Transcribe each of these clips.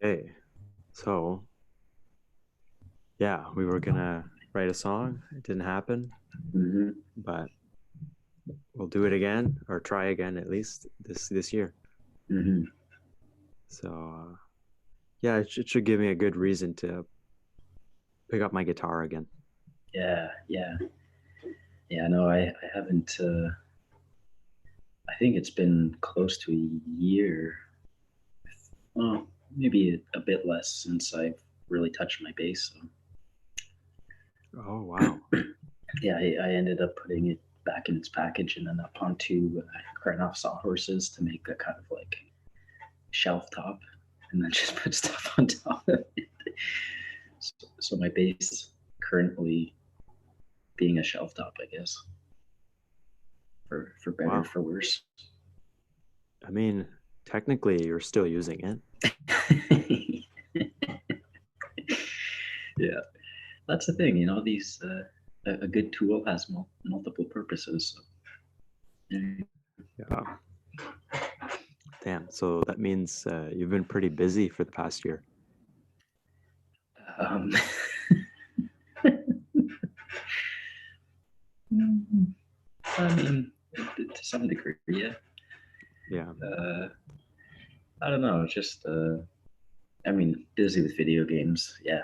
Hey, so yeah, we were gonna write a song. It didn't happen, hmm but we'll do it again or try again at least this year. hmm So yeah, it should give me a good reason to pick up my guitar again. Yeah, yeah, yeah. No, I haven't. I think it's been close to a year. Well, maybe a bit less since I've really touched my bass. So, Oh wow. yeah, I ended up putting it back in its package and then up onto Krenov sawhorses to make a kind of like shelf top, and then just put stuff on top of it. So my bass currently being a shelf top, I guess, for better Wow. for worse. I mean, technically you're still using it. Yeah, that's the thing. These a good tool has multiple purposes. So, yeah. Yeah. Damn. So that means you've been pretty busy for the past year. um, I mean, to some degree, yeah. Yeah, Uh, I don't know. Just, I mean, busy with video games. Yeah.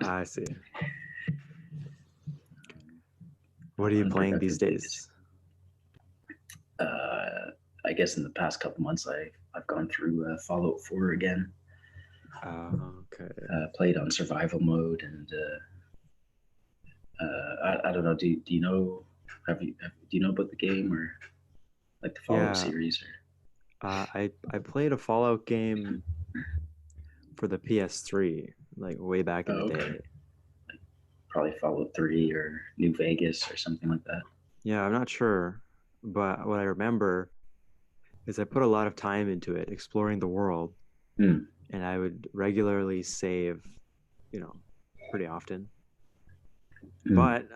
I see. What are you playing these Unproductively busy. days? Uh, I guess in the past couple months, I've gone through Fallout 4 again. Okay. Played on survival mode, and I don't know. Do you know? Do you know about the game or like the Fallout Yeah, series or? I played a Fallout game for the PS3, like way back in the Oh, okay. day. Probably Fallout 3 or New Vegas or something like that. Yeah, I'm not sure, but what I remember is I put a lot of time into it, exploring the world, Hmm. and I would regularly save, you know, pretty often. Hmm. But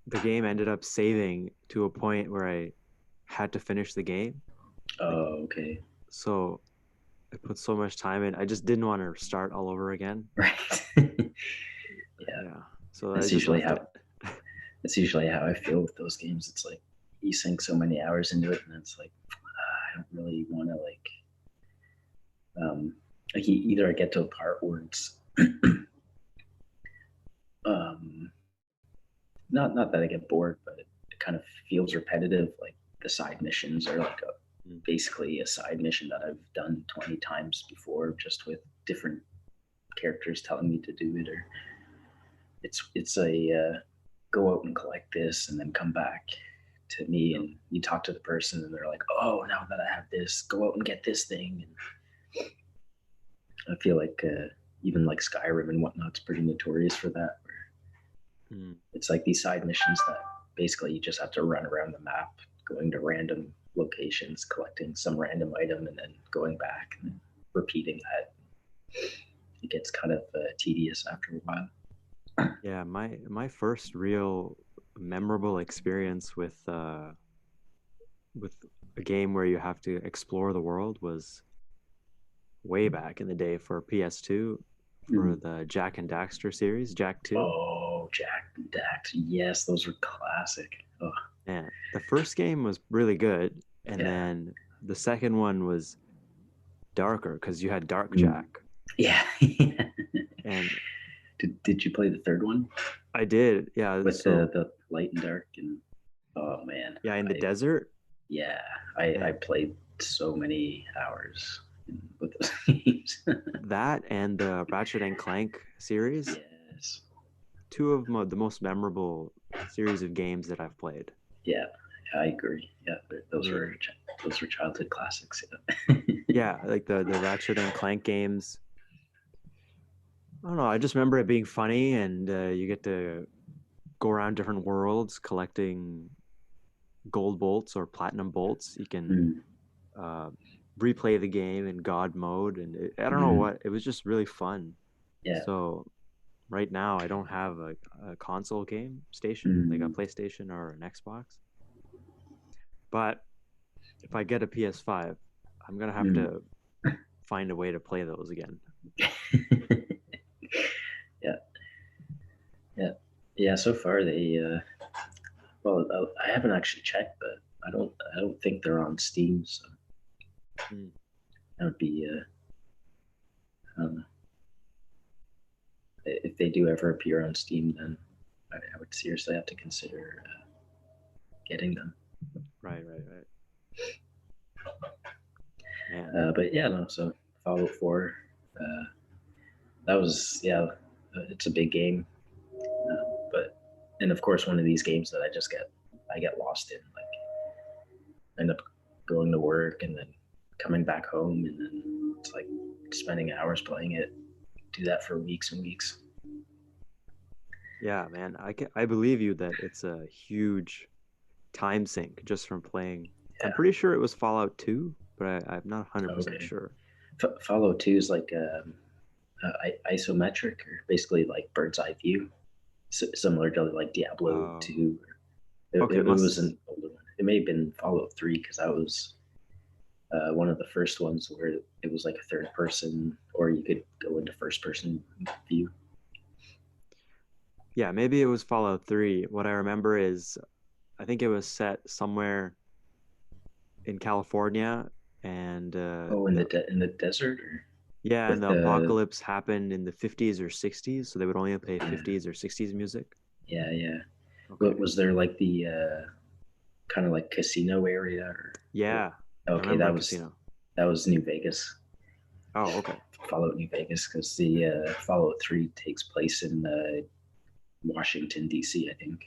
the game ended up saving to a point where I had to finish the game. Like, Oh, okay. so I put so much time in, I just didn't want to start all over again. Right. Yeah. Yeah, so I That's just usually left how it. that's usually how I feel with those games. It's like you sink so many hours into it, and it's like I don't really want to um, either I get to a part where it's um, not that I get bored, but it kind of feels repetitive. Like the side missions are like Mm. basically a side mission that I've done 20 times before, just with different characters telling me to do it, or it's a go out and collect this and then come back to me, Yep. and you talk to the person and they're like, oh, now that I have this, go out and get this thing. And I feel like even like Skyrim and whatnot's pretty notorious for that. Mm. It's like these side missions that basically you just have to run around the map, going to random locations, collecting some random item, and then going back and then repeating that. It gets kind of tedious after a while. Yeah, my first real memorable experience with a game where you have to explore the world was way back in the day for PS2 for Mm. the Jack and Daxter series, Jack 2. Oh, Jack and Dax. Yes, those are classic. Oh, And the first game was really good, and yeah. then the second one was darker because you had Dark Mm. Jack. Yeah. And did you play the third one I did, yeah, with so the light and dark? And oh man, yeah, in the I desert, yeah, I man, played so many hours with those games. that and the Ratchet and Clank series, Yes. two of the most memorable series of games that I've played. Yeah, I agree. Yeah, I mean, those were childhood classics. Yeah. yeah, like the Ratchet and Clank games. I don't know. I just remember it being funny, and you get to go around different worlds collecting gold bolts or platinum bolts. You can mm, uh, replay the game in God mode, and I don't know mm, what. It was just really fun. yeah. So right now, I don't have a console game station like a Mm, PlayStation or an Xbox. But if I get a PS5, I'm gonna have mm. to find a way to play those again. Yeah, yeah. So far, well, I haven't actually checked, but I don't think they're on Steam. So Mm. that would be, I don't know. If they do ever appear on Steam, then I would seriously have to consider getting them. Right. Man. But yeah, no. So Fallout 4, that was it's a big game, but and of course one of these games that I get lost in. Like end up going to work and then coming back home, and then it's like spending hours playing it. Do that for weeks and weeks. Yeah, man. I believe you that it's a huge time sink just from playing. I'm Yeah. pretty sure it was Fallout 2, but I'm not 100% Okay. sure. Fallout 2 is like isometric, or basically like bird's eye view, similar to like Diablo 2. Okay, It was an older one. It may have been Fallout 3 because that was one of the first ones where it was like a third person, or you could go into first person view. Yeah, maybe it was Fallout 3. What I remember is I think it was set somewhere in California, and Oh, in the desert, or yeah, and with the the apocalypse happened in the 50s or 60s, so they would only play yeah 50s or 60s music. yeah. Okay. But was there like the kind of like casino area, or Yeah, I okay, remember a casino. that was New Vegas. Oh, okay. Fallout New Vegas, because the Fallout 3 takes place in Washington D.C. I think.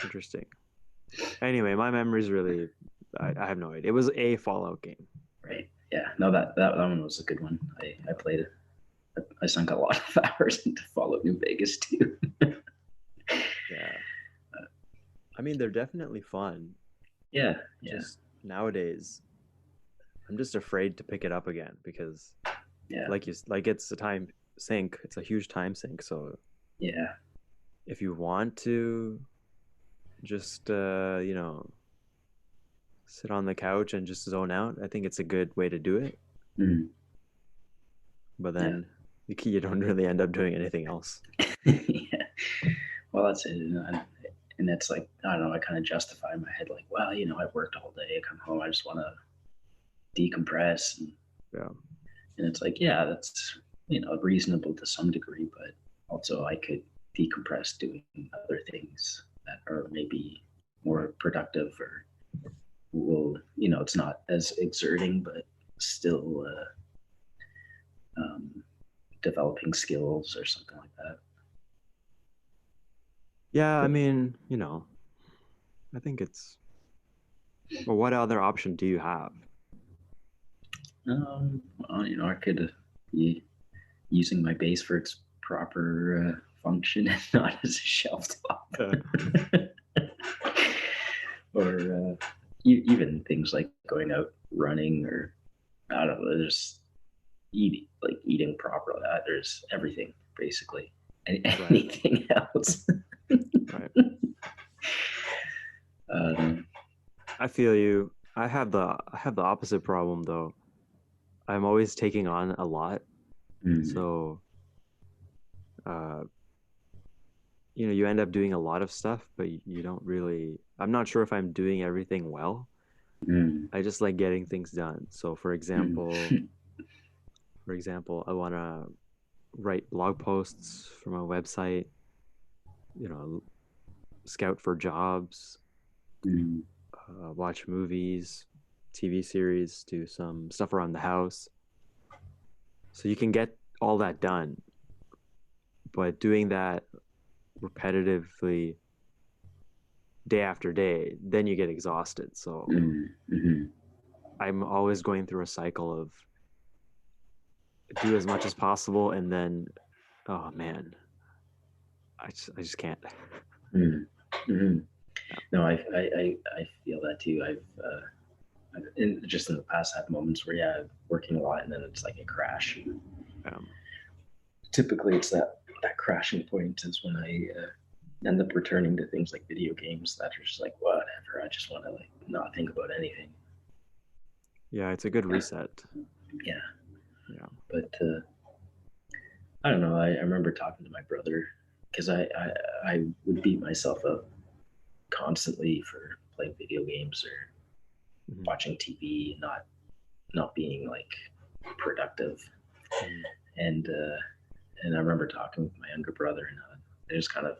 Interesting. Anyway, my memory's really, I have no idea. It was a Fallout game. Right. Yeah. No, that one was a good one. I played it. I sunk a lot of hours into Fallout New Vegas too. Yeah. I mean, they're definitely fun. Yeah. Just nowadays, I'm just afraid to pick it up again because, Yeah. like it's a time sink. It's a huge time sink. So Yeah. if you want to just, sit on the couch and just zone out, I think it's a good way to do it. Mm. But Yeah. then you don't really end up doing anything else. Yeah. Well, that's it. And it's like, I don't know, I kind of justify in my head, like, well, I've worked all day. I come home, I just want to decompress. Yeah. And it's like, yeah, that's, reasonable to some degree, but also I could decompress doing other things that are maybe more productive, or will, it's not as exerting, but still developing skills or something like that. Yeah, I mean, I think it's. Well, what other option do you have? Well, I could be using my base for its proper function and not as a shelf top. Or even things like going out running, or I don't know, there's eating properly. There's everything basically. Anything else? Right. Um, I feel you. I have the opposite problem though. I'm always taking on a lot. So uh you end up doing a lot of stuff, but you don't really I'm not sure if I'm doing everything well. I just like getting things done. So for example, I want to write blog posts for my website, scout for jobs, watch movies, TV series, do some stuff around the house. So you can get all that done, but doing that repetitively day after day, then you get exhausted. So I'm always going through a cycle of do as much as possible, and then, oh man, I just can't. No, I feel that too. Just in the past had moments where I'm working a lot, and then it's like a crash. Typically, it's that crashing point is when I end up returning to things like video games that are just like whatever. I just want to like not think about anything. Yeah, it's a good reset. Yeah, Yeah. but I don't know. I remember talking to my brother because I would beat myself up constantly for playing video games or Mhm. watching TV, not being like productive. Mhm. And I remember talking with my younger brother, and there's kind of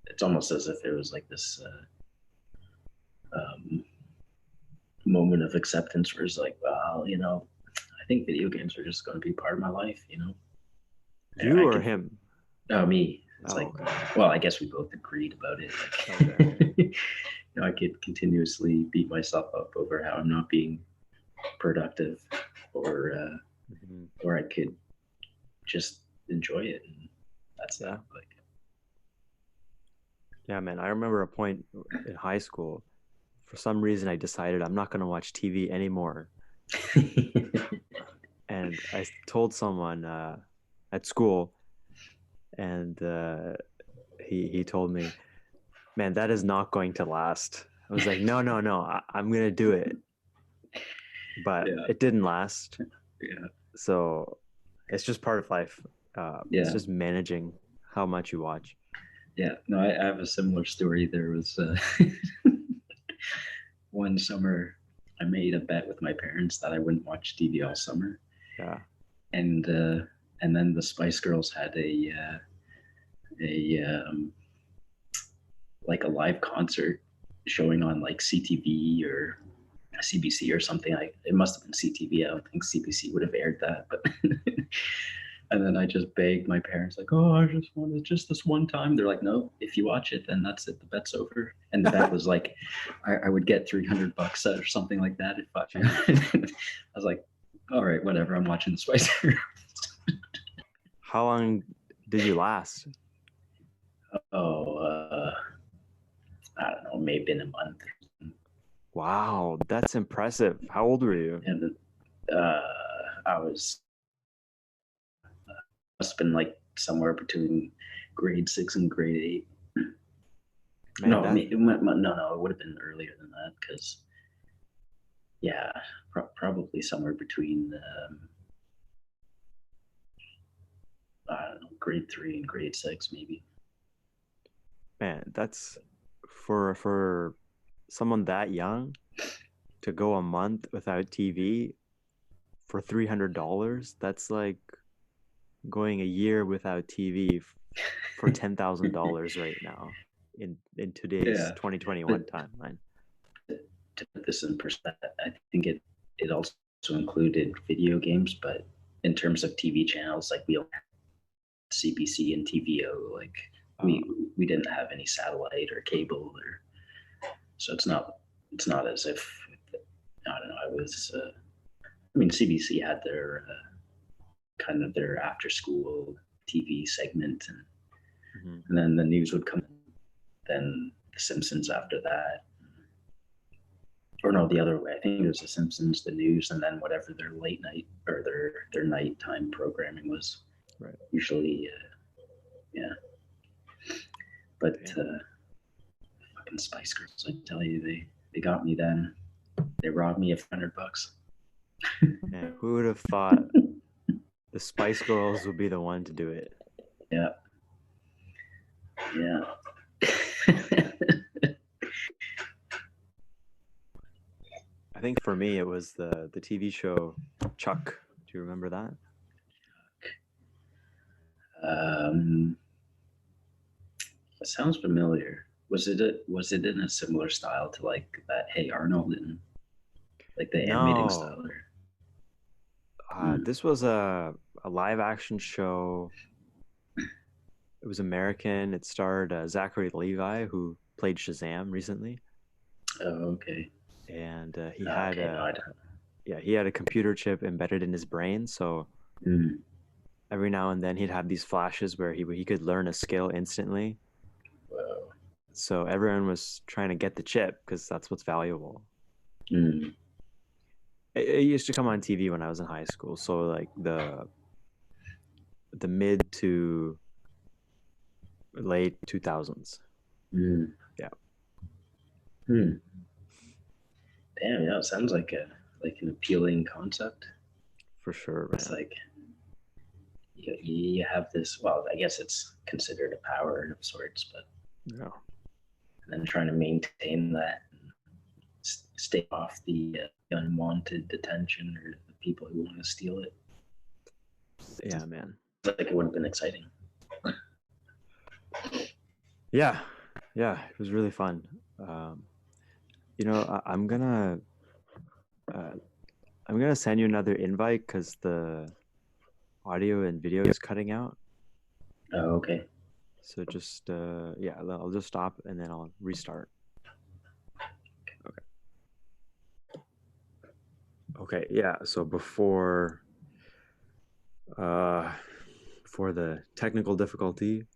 it's almost as if there was like this um, moment of acceptance where it's like, well, I think video games are just going to be part of my life. You I or could, him? me. It's Oh, like, okay. well, I guess we both agreed about it. Okay, okay. Like, I could continuously beat myself up over how I'm not being productive, or Mhm. or I could just enjoy it, and that's Yeah. that. Like, Yeah, man. I remember a point in high school. For some reason, I decided I'm not going to watch TV anymore. And I told someone at school, and he told me, "Man, that is not going to last." I was like, "No, no, no. I'm going to do it." But yeah, it didn't last. yeah, So it's just part of life. It's yeah, just managing how much you watch. yeah. No, I have a similar story. There was one summer I made a bet with my parents that I wouldn't watch TV all summer, Yeah. and uh, and then the Spice Girls had a like a live concert showing on like CTV or CBC or something. It must have been CTV. I don't think CBC would have aired that, but and then I just begged my parents, like, "Oh, I just want it just this one time." They're like, "No, if you watch it, then that's it. The bet's over." And the bet was like, I would get $300 or something like that if I. I was like, "All right, whatever. I'm watching the Spice Girls." How long did you last? Oh, I don't know, maybe in a month. Wow, that's impressive. How old were you? And uh, I was must have been like somewhere between grade 6 and grade 8. Man, No, that no, it would have been earlier than that because yeah, probably somewhere between I don't know, grade 3 and grade 6 maybe. man, that's for someone that young to go a month without TV for $300. That's like going a year without TV for $10,000 right now in today's Yeah, 2021 but timeline. to put this in perspective, I think it also included video games, but in terms of TV channels, like we don't have CBC and TVO, like Uh, we we didn't have any satellite or cable, or so it's not as if I don't know. I was I mean CBC had their kind of their after school TV segment, mhm. and then the news would come. Then The Simpsons after that, or no, the other way. I think it was The Simpsons, the news, and then whatever their late night or their nighttime programming was. Right. Usually, yeah. But Damn. fucking Spice Girls, I tell you, they got me then. They robbed me of $100. Man, who would have thought the Spice Girls would be the one to do it? Yeah, yeah. I think for me it was the TV show Chuck. Do you remember that? um, it sounds familiar. Was it in a similar style to like that Hey Arnold and like the animating No. style? Or, This was a live action show. It was American. It starred Zachary Levi, who played Shazam recently, oh, okay. and he had Okay, no, I a don't. yeah he had a computer chip embedded in his brain. So Mm, every now and then he'd have these flashes where he could learn a skill instantly. whoa. So everyone was trying to get the chip because that's what's valuable. Mm, It used to come on TV when I was in high school, so like the mid to late 2000s. mm, Yeah. mm. Damn, yeah, it sounds like an appealing concept. for sure, It's man. like you have this. Well, I guess it's considered a power of sorts, but Yeah. and then trying to maintain that, and stay off the unwanted attention or the people who want to steal it. Yeah, man. It's like it would have been exciting. Yeah, yeah, it was really fun. Um, uh, I'm gonna send you another invite because the audio and video is cutting out. Oh, okay. So just yeah, I'll just stop and then I'll restart. Okay. Okay, yeah. So uh before the technical difficulty,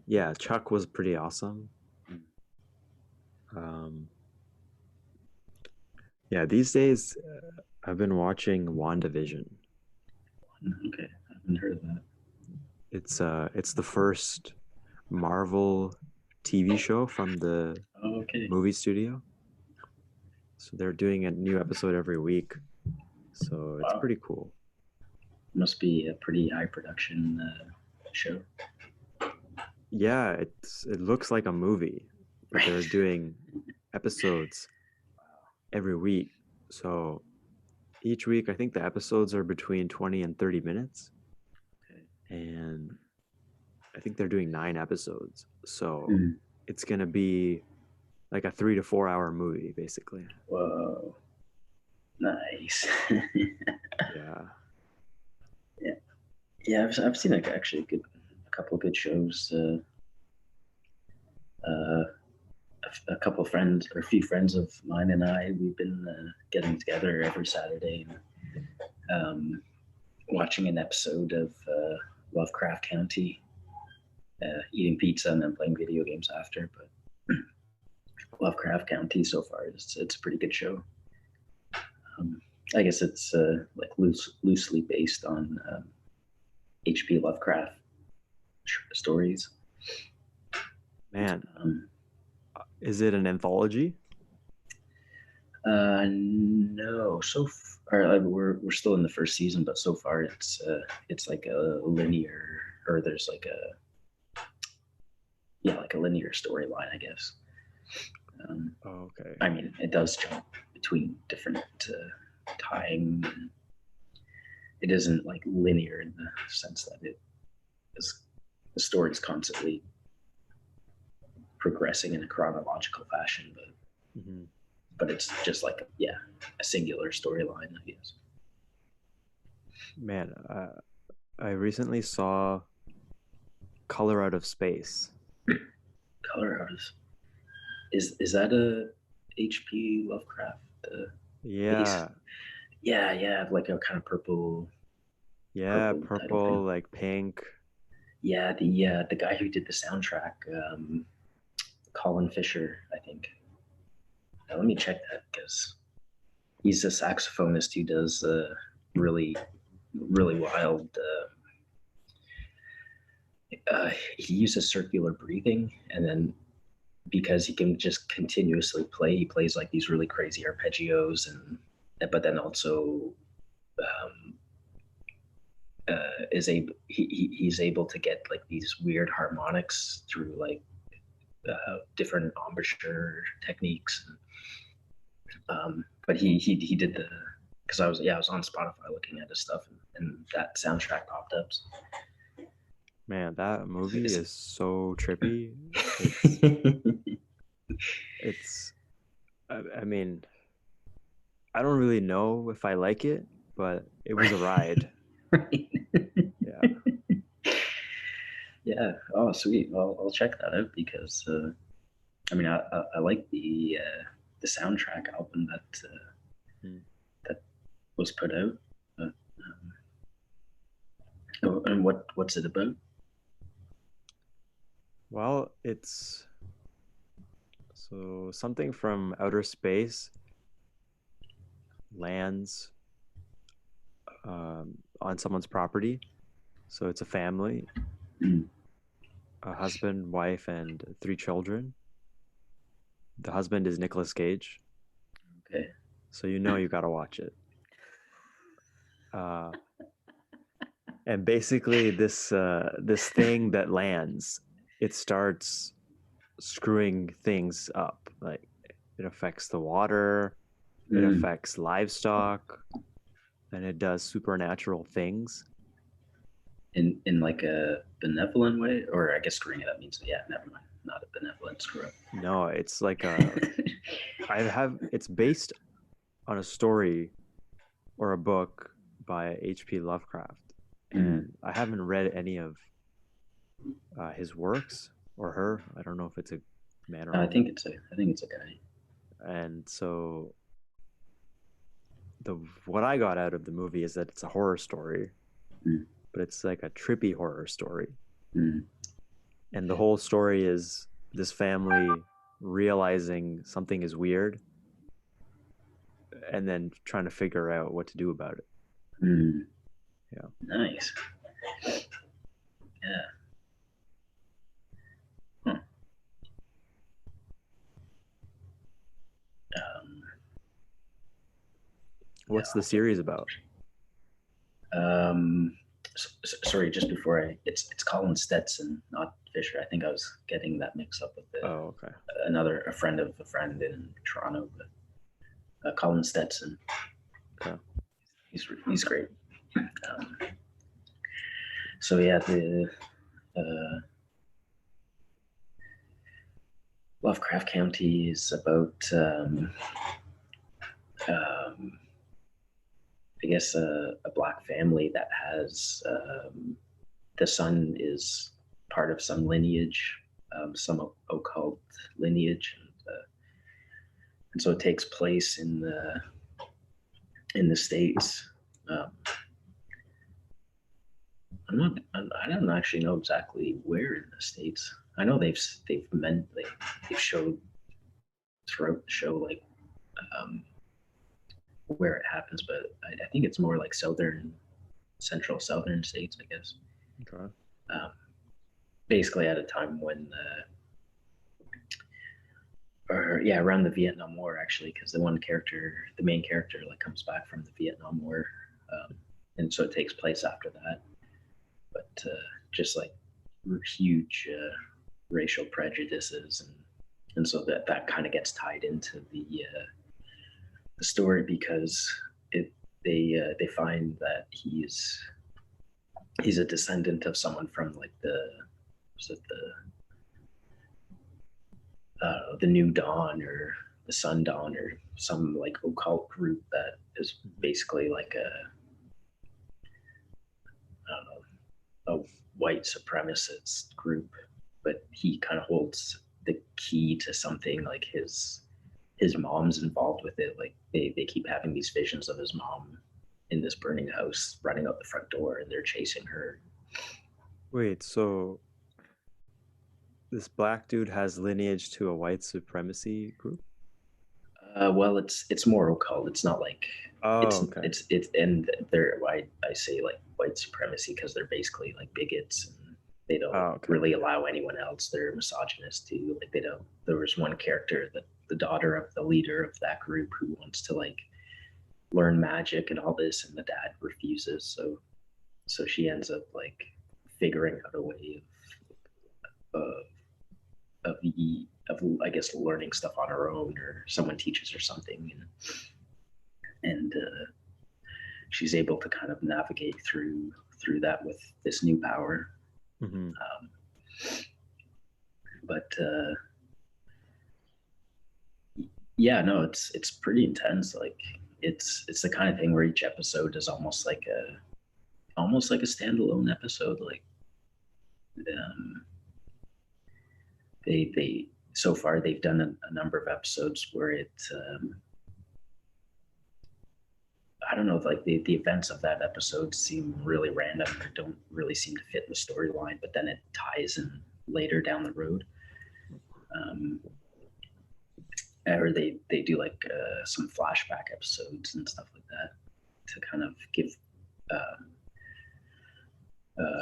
yeah, Chuck was pretty awesome. Um, yeah, these days I've been watching WandaVision. Okay, I haven't heard of that. It's the first Marvel TV show from the Oh, okay. movie studio. So they're doing a new episode every week. So it's Wow. pretty cool. Must be a pretty high production show. Yeah, it looks like a movie, but they're Right. doing episodes every week. So each week I think the episodes are between 20 and 30 minutes. Okay. And I think they're doing 9 episodes. So Mm. it's gonna be like a 3 to 4 hour movie, basically. Whoa. Nice. Yeah. Yeah. Yeah, I've seen like actually a couple of good shows. A couple of friends or a few friends of mine and we've been getting together every Saturday and watching an episode of Lovecraft County, eating pizza and then playing video games after. But Lovecraft County so far it's a pretty good show. I guess it's like loosely based on H.P. Lovecraft stories. Man, Um, is it an anthology? no, we're still in the first season, but so far it's like a linear, or there's like a linear storyline, I guess. Oh, okay. I mean, it does jump between different time. It isn't like linear in the sense that the story is constantly progressing in a chronological fashion, Mm-hmm. but it's just like a singular storyline, I guess. Man, I recently saw Color Out of Space. Color artist is that a H.P. Lovecraft base? Yeah, Yeah, like a kind of yeah, purple type of purple, thing. like pink. Yeah, the guy who did the soundtrack, Colin Fisher, I think. Now, let me check that because he's a saxophonist who does really really wild. He uses circular breathing, and then because he can just continuously play, he plays like these really crazy arpeggios, and but then also um, he's able to get like these weird harmonics through like different embouchure techniques. But he did the because I was on Spotify looking at his stuff, and that soundtrack popped up. So Man, that movie it's, is so trippy. It's I mean, I don't really know if I like it, but it was a ride. right. Yeah. Yeah. Oh, sweet. Well, I'll check that out because I mean, I like the soundtrack album Hmm. that was put out. But, oh, and what's it about? Well, it's so something from outer space lands on someone's property. So it's a family, Mm, a husband, wife, and 3 children. The husband is Nicolas Cage. okay. So you know you gotta watch it. uh, and basically this thing that lands, it starts screwing things up. Like it affects the water, it Mm. affects livestock, and it does supernatural things. In like a benevolent way, or I guess screwing it up means, yeah, never mind, not a benevolent screw up. No, it's like a it's based on a story or a book by H.P. Lovecraft, Mm. and I haven't read any of his works or her. I don't know if it's a man or I woman. think it's a guy. And so the what I got out of the movie is that it's a horror story, Mm. but it's like a trippy horror story. Mm. And the whole story is this family realizing something is weird and then trying to figure out what to do about it. Mm. Yeah. Nice. Yeah. Huh. Um, What's the series about? um, sorry, just before it's Colin Stetson, not Fisher. I think I was getting that mix up with Oh, okay. a friend of a friend in Toronto, but Colin Stetson. Okay. He's great. Um, so yeah, the uh, Lovecraft County is about um, I guess a black family that has the son is part of some lineage, some occult lineage, and so it takes place in the states. Um, I don't actually know exactly where in the states. I know they've showed throughout the show like um, where it happens, but I think it's more like central southern states, I guess. Okay. Um, basically, at a time when, or yeah, around the Vietnam War actually, because the main character, like comes back from the Vietnam War, and so it takes place after that. But just like huge racial prejudices, and so that kind of gets tied into the story because it they find that he's a descendant of someone from like was it the New Dawn or the Sundawn or some like occult group that is basically like I don't know, a white supremacist group, but he kind of holds the key to something like his mom's involved with it. Like they keep having these visions of his mom in this burning house running out the front door and they're chasing her. Wait, so this black dude has lineage to a white supremacy group? Well, it's more occult. It's not like Oh, okay. it's and they're I say like white supremacy because they're basically like bigots and they don't Oh, okay. really allow anyone else. They're misogynist too. Like they don't. There was one character that the daughter of the leader of that group who wants to like learn magic and all this, and the dad refuses. So she ends up like figuring out a way of I guess learning stuff on her own, or someone teaches her something, and she's able to kind of navigate through that with this new power. Mm-hmm. But yeah, no, it's pretty intense. Like it's the kind of thing where each episode is almost like a standalone episode. Like um, they so far they've done a number of episodes where I don't know if like the events of that episode seem really random or don't really seem to fit the storyline, but then it ties in later down the road. Or they do like some flashback episodes and stuff like that to kind of give,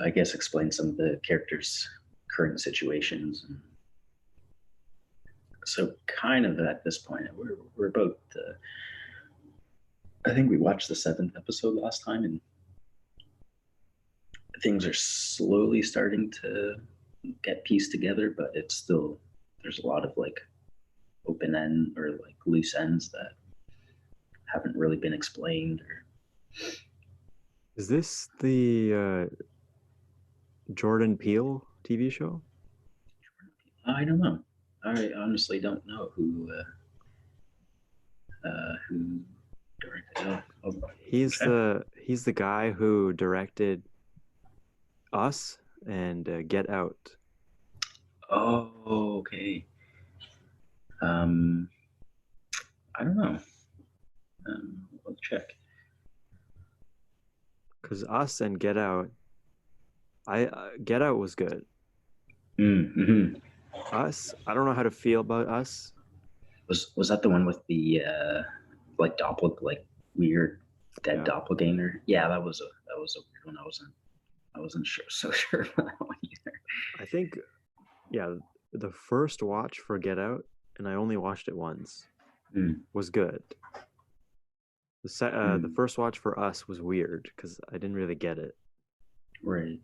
I guess, explain some of the characters' current situations. And so, kind of at this point, we're about I think we watched the 7th episode last time, and things are slowly starting to get pieced together, but it's still there's a lot of like open end or like loose ends that haven't really been explained. Or Is this the Jordan Peele TV show? I don't know. I honestly don't know who directed it. I'll check. He's the guy who directed Us and Get Out. Oh, okay. Um, I don't know. I'll check. Because Us and Get Out, I Get Out was good. Mm-hmm. Us, I don't know how to feel about Us. Was that the one with the like like weird dead Yeah. doppelganger? Yeah, that was a weird one. I wasn't sure so sure about that one either. I think, yeah, the first watch for Get Out, and I only watched it once, was good. The first watch for Us was weird because I didn't really get it. Right.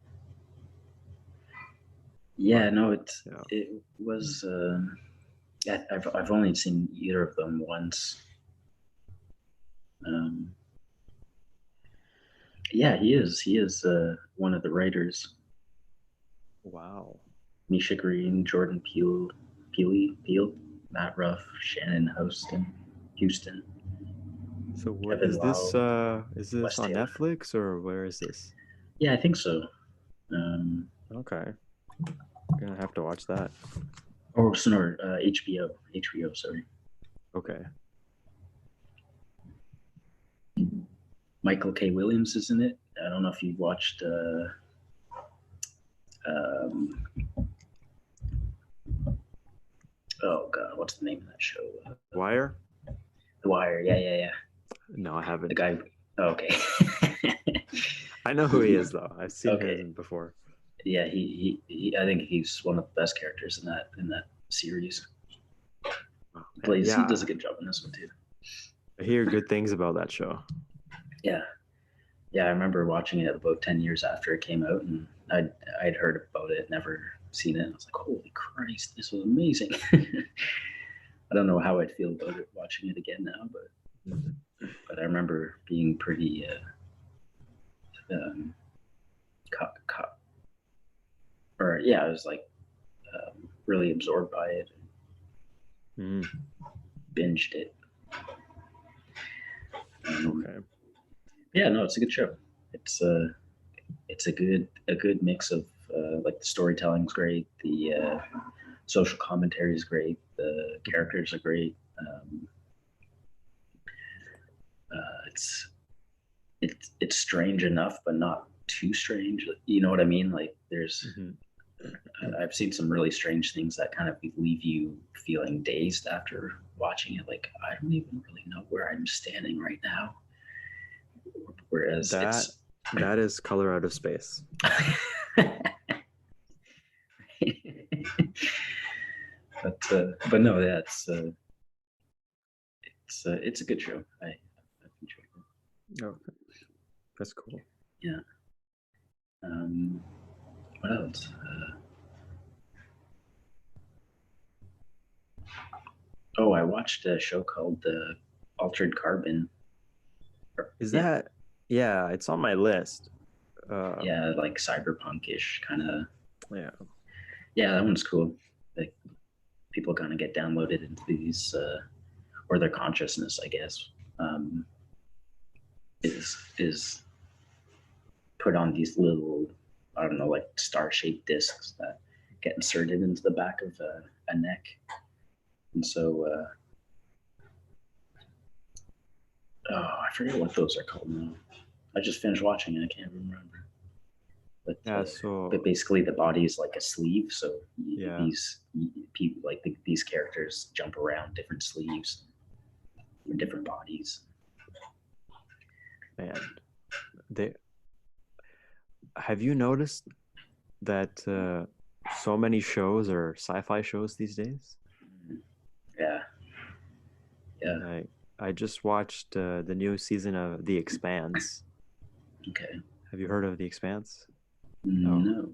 Yeah, But, no, yeah. it was. I've only seen either of them once. Yeah, he is one of the writers. Wow. Misha Green, Jordan Peele, Matt Ruff, Shannon Houston, So what Kevin Lau, is this Wes on Taylor. Netflix or where is this? Yeah, I think so. Okay. Gonna have to watch that. Or sorry, HBO, sorry. Okay. Michael K. Williams is in it. I don't know if you've watched um, oh god, what's the name of that show? Wire? The Wire. Yeah. No, I haven't. The guy. Oh, okay. I know who he is though. I've seen Okay. him before. Yeah, he I think he's one of the best characters in that series. Oh, He yeah, does a good job in this one too. I hear good things about that show. Yeah, I remember watching it about 10 years after it came out, and I'd heard about it, never seen it. I was like, holy Christ, this was amazing. I don't know how I'd feel about it watching it again now, but I remember being pretty I was like really absorbed by it, binged it. Okay. Yeah, no, it's a good show. It's a good mix of like the storytelling's great, the social commentary is great, the characters are great. It's strange enough, but not too strange. You know what I mean? Like I've seen some really strange things that kind of leave you feeling dazed after watching it. Like I don't even really know where I'm standing right now. Whereas that is Color Out of Space. but no, yeah, it's a good show. I've enjoyed it. Okay, that's cool. Yeah. What else? I watched a show called Altered Carbon. Is that? Yeah, it's on my list. Yeah, like cyberpunk-ish kind of. Yeah. Yeah, that one's cool. Like people kind of get downloaded into these, or their consciousness, I guess, is put on these little, I don't know, like star-shaped discs that get inserted into the back of a neck, and so I forget what those are called now. I just finished watching it. I can't remember. But Yeah. but basically, the body is like a sleeve. So Yeah. these people, like these characters, jump around different sleeves, different bodies. Man, have you noticed that so many shows are sci-fi shows these days? Yeah. Like, I just watched the new season of The Expanse. Okay. Have you heard of The Expanse? No. No.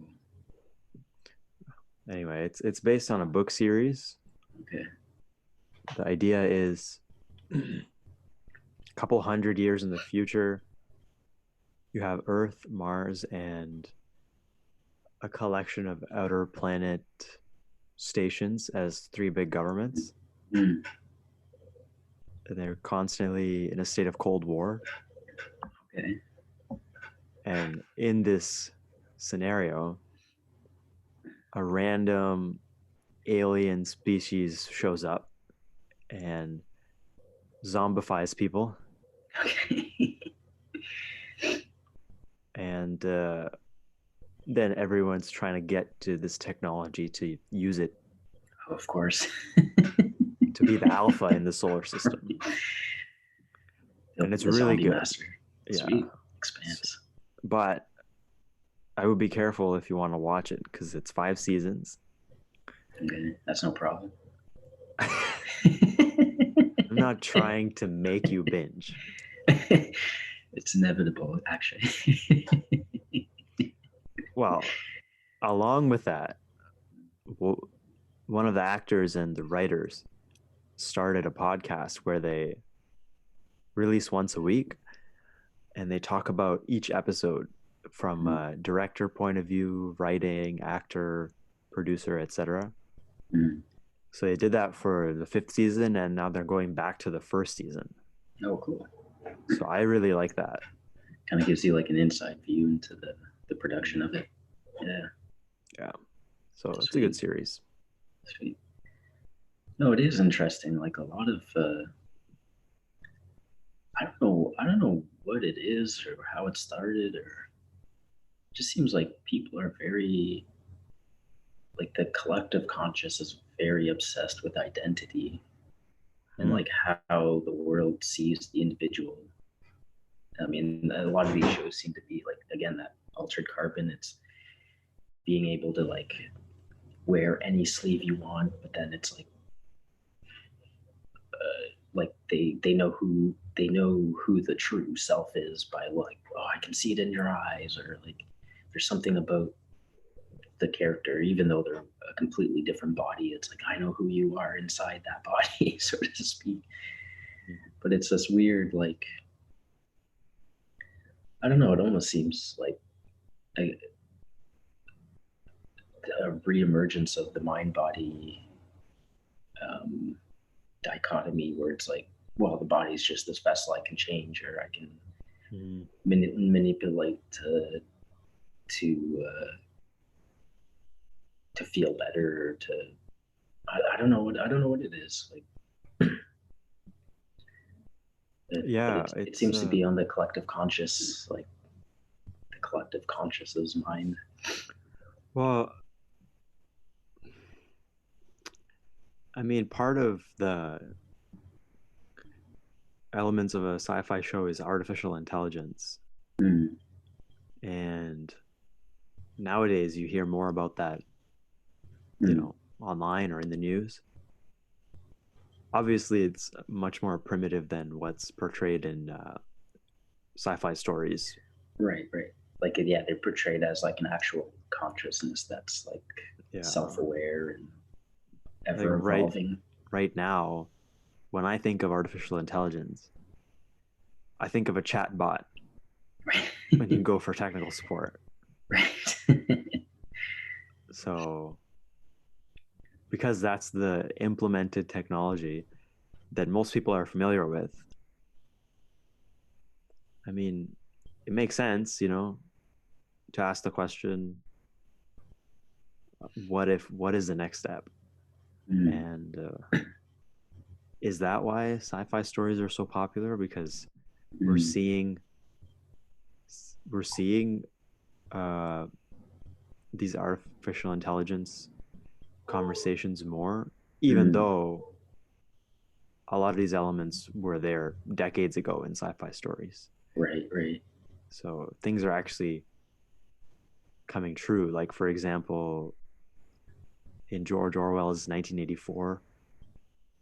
Anyway, it's based on a book series. Okay. The idea is a couple hundred years in the future, you have Earth, Mars, and a collection of outer planet stations as three big governments. Mm. And they're constantly in a state of Cold War. Okay. And in this scenario, a random alien species shows up and zombifies people. Okay. And then everyone's trying to get to this technology to use it Oh, of course. to be the alpha in the solar system. And it's The really zombie good. master. Yeah. Sweet. Expanse. But I would be careful if you want to watch it because it's 5 seasons. Okay. That's no problem. I'm not trying to make you binge. It's inevitable, actually. Well, along with that, one of the actors and the writers started a podcast where they release once a week and they talk about each episode from a director point of view, writing, actor, producer, etc. Mm. So they did that for the 5th season, and now they're going back to the 1st season. Oh, cool. So I really like that. Kind of gives you like an inside view into the production of it. Yeah. Yeah. So it's a Sweet. good series. Sweet. No, it is interesting. Like a lot of I don't know what it is or how it started, or it just seems like people are very, like, the collective conscious is very obsessed with identity and like how the world sees the individual. I mean, a lot of these shows seem to be like, again, that altered carbon. It's being able to like wear any sleeve you want, but then it's like they know who the true self is by like, oh, I can see it in your eyes, or like there's something about the character, even though they're a completely different body. It's like, I know who you are inside that body, so to speak. But it's this weird, like, I don't know. It almost seems like a reemergence of the mind-body dichotomy, where it's like, well, the body's just this vessel I can change, or I can manipulate to feel better, or to I don't know what it is like. Yeah, it seems to be on the collective conscious, like the collective conscious's mind. Well, I mean, part of the elements of a sci-fi show is artificial intelligence. Mm. And nowadays you hear more about that, you know, online or in the news. Obviously, it's much more primitive than what's portrayed in sci-fi stories. Right. Like, yeah, they're portrayed as like an actual consciousness that's like self-aware and ever evolving. Right now, when I think of artificial intelligence, I think of a chat bot when you go for technical support. Right. So, because that's the implemented technology that most people are familiar with, I mean, it makes sense, you know, to ask the question, what is the next step? And is that why sci-fi stories are so popular? Because we're seeing these artificial intelligence conversations more, even though a lot of these elements were there decades ago in sci-fi stories. Right. So things are actually coming true. Like, for example, in George Orwell's 1984,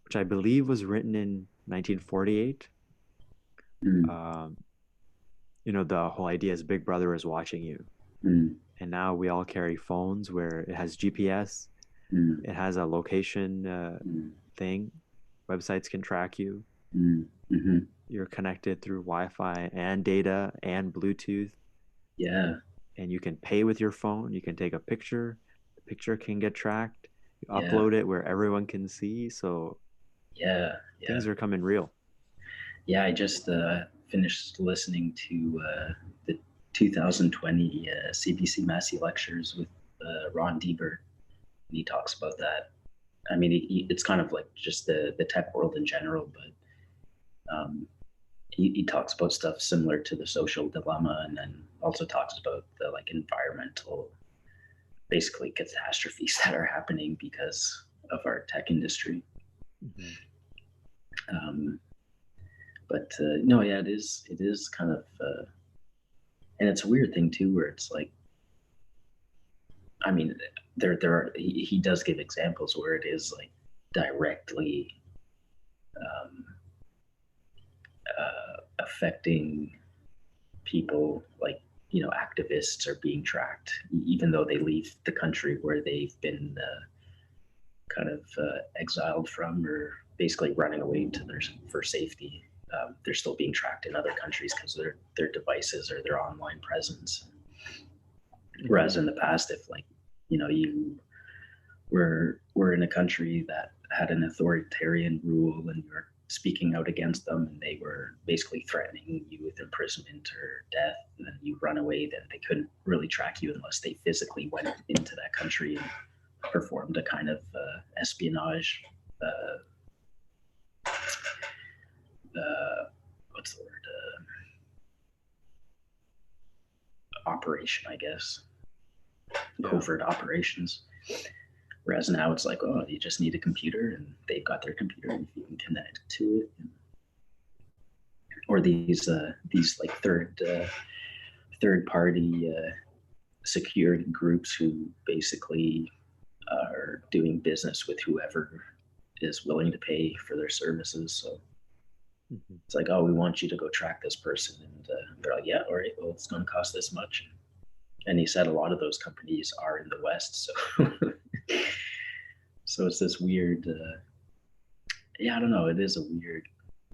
which I believe was written in 1948. Mm, Um, the whole idea is Big Brother is watching you. mm, And now we all carry phones where it has GPS, mm, it has a location mm, thing. Websites can track you. mm, mm-hmm. You're connected through Wi-Fi and data and Bluetooth, Yeah, and you can pay with your phone. You can take a picture. The picture can get tracked. You yeah, upload it where everyone can see. So yeah, yeah. things are coming real. Yeah, I just finished listening to the 2020 CBC Massey lectures with Ron Deber. And he talks about that. I mean, it's kind of like just the tech world in general, but he talks about stuff similar to the social dilemma, and then also talks about the like environmental, basically catastrophes that are happening because of our tech industry. Mm-hmm. Um, but no, yeah, it is kind of, and it's a weird thing too, where it's like, I mean, he does give examples where it is like directly um, affecting people, like, activists are being tracked even though they leave the country where they've been kind of exiled from, or basically running away to their for safety. They're still being tracked in other countries because their devices or their online presence. Mm-hmm. Whereas in the past, if like, you were in a country that had an authoritarian rule and you're speaking out against them and they were basically threatening you with imprisonment or death, and then you run away, then they couldn't really track you unless they physically went into that country and performed a kind of espionage, uh, what's the word, operation, I guess, Yeah. covert operations. Whereas now it's like, oh, you just need a computer, and they've got their computer, and if you can connect to it. Or these like third party security groups who basically are doing business with whoever is willing to pay for their services. So Mm-hmm. it's like, oh, we want you to go track this person, and they're like, yeah, all right, well, it's going to cost this much. And he said a lot of those companies are in the West, so so it's this weird. Yeah, I don't know. It is a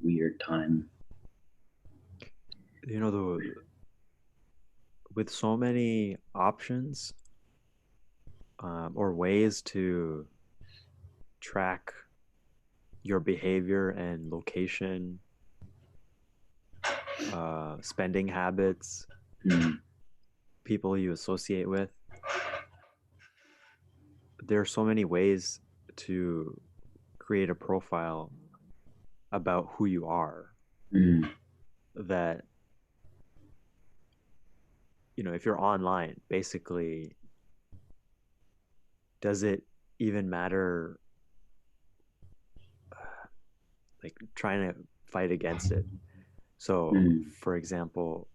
weird time. The with so many options or ways to track your behavior and location, spending habits, Mm, people you associate with. There are so many ways to create a profile about who you are mm, that, if you're online, basically, does it even matter, like trying to fight against it? So, mm, for example,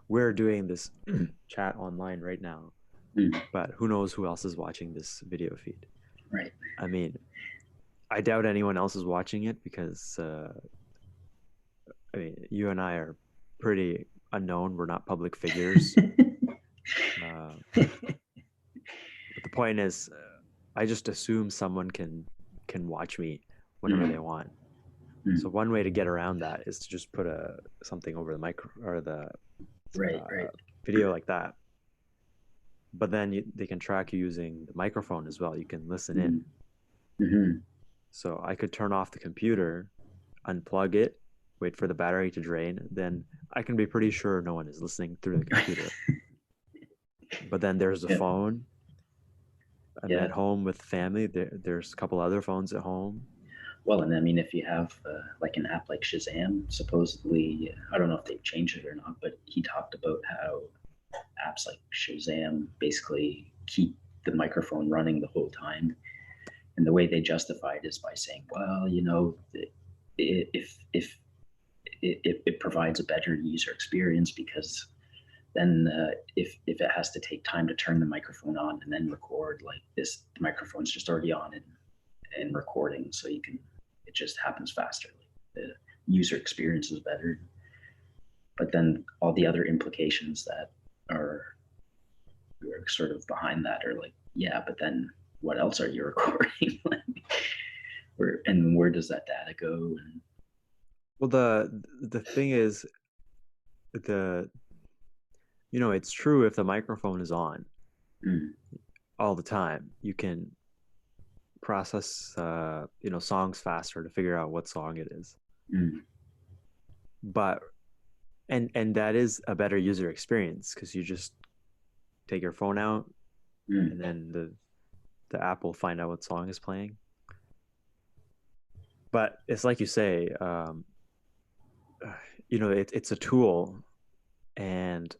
we're doing this chat online right now, mm. but who knows who else is watching this video feed? Right. I mean, I doubt anyone else is watching it because, I mean, you and I are pretty unknown. We're not public figures. But the point is, I just assume someone can watch me whenever they Mm, want. So mm. one way to get around that is to just put something over the micro or the Right, uh, right. video like that. But then they can track you using the microphone as well. You can listen in. Mm, mm-hmm. So I could turn off the computer, unplug it, wait for the battery to drain. Then I can be pretty sure no one is listening through the computer. But then there's the Yeah, phone. I'm yeah. at home with family. There's a couple other phones at home. Well, and I mean, if you have like an app like Shazam, supposedly, I don't know if they've changed it or not, but he talked about how apps like Shazam basically keep the microphone running the whole time. And the way they justify it is by saying, well, if it provides a better user experience, because then if it has to take time to turn the microphone on and then record, like this, the microphone's just already on, and in recording, so it just happens faster. Like the user experience is better, but then all the other implications that are sort of behind that are like, yeah, but then what else are you recording? Like, where does that data go? And Well, the thing is, the it's true if the microphone is on mm, all the time, you can process songs faster to figure out what song it is. mm, But and that is a better user experience because you just take your phone out mm, and then the app will find out what song is playing. But it's like you say, it's a tool, and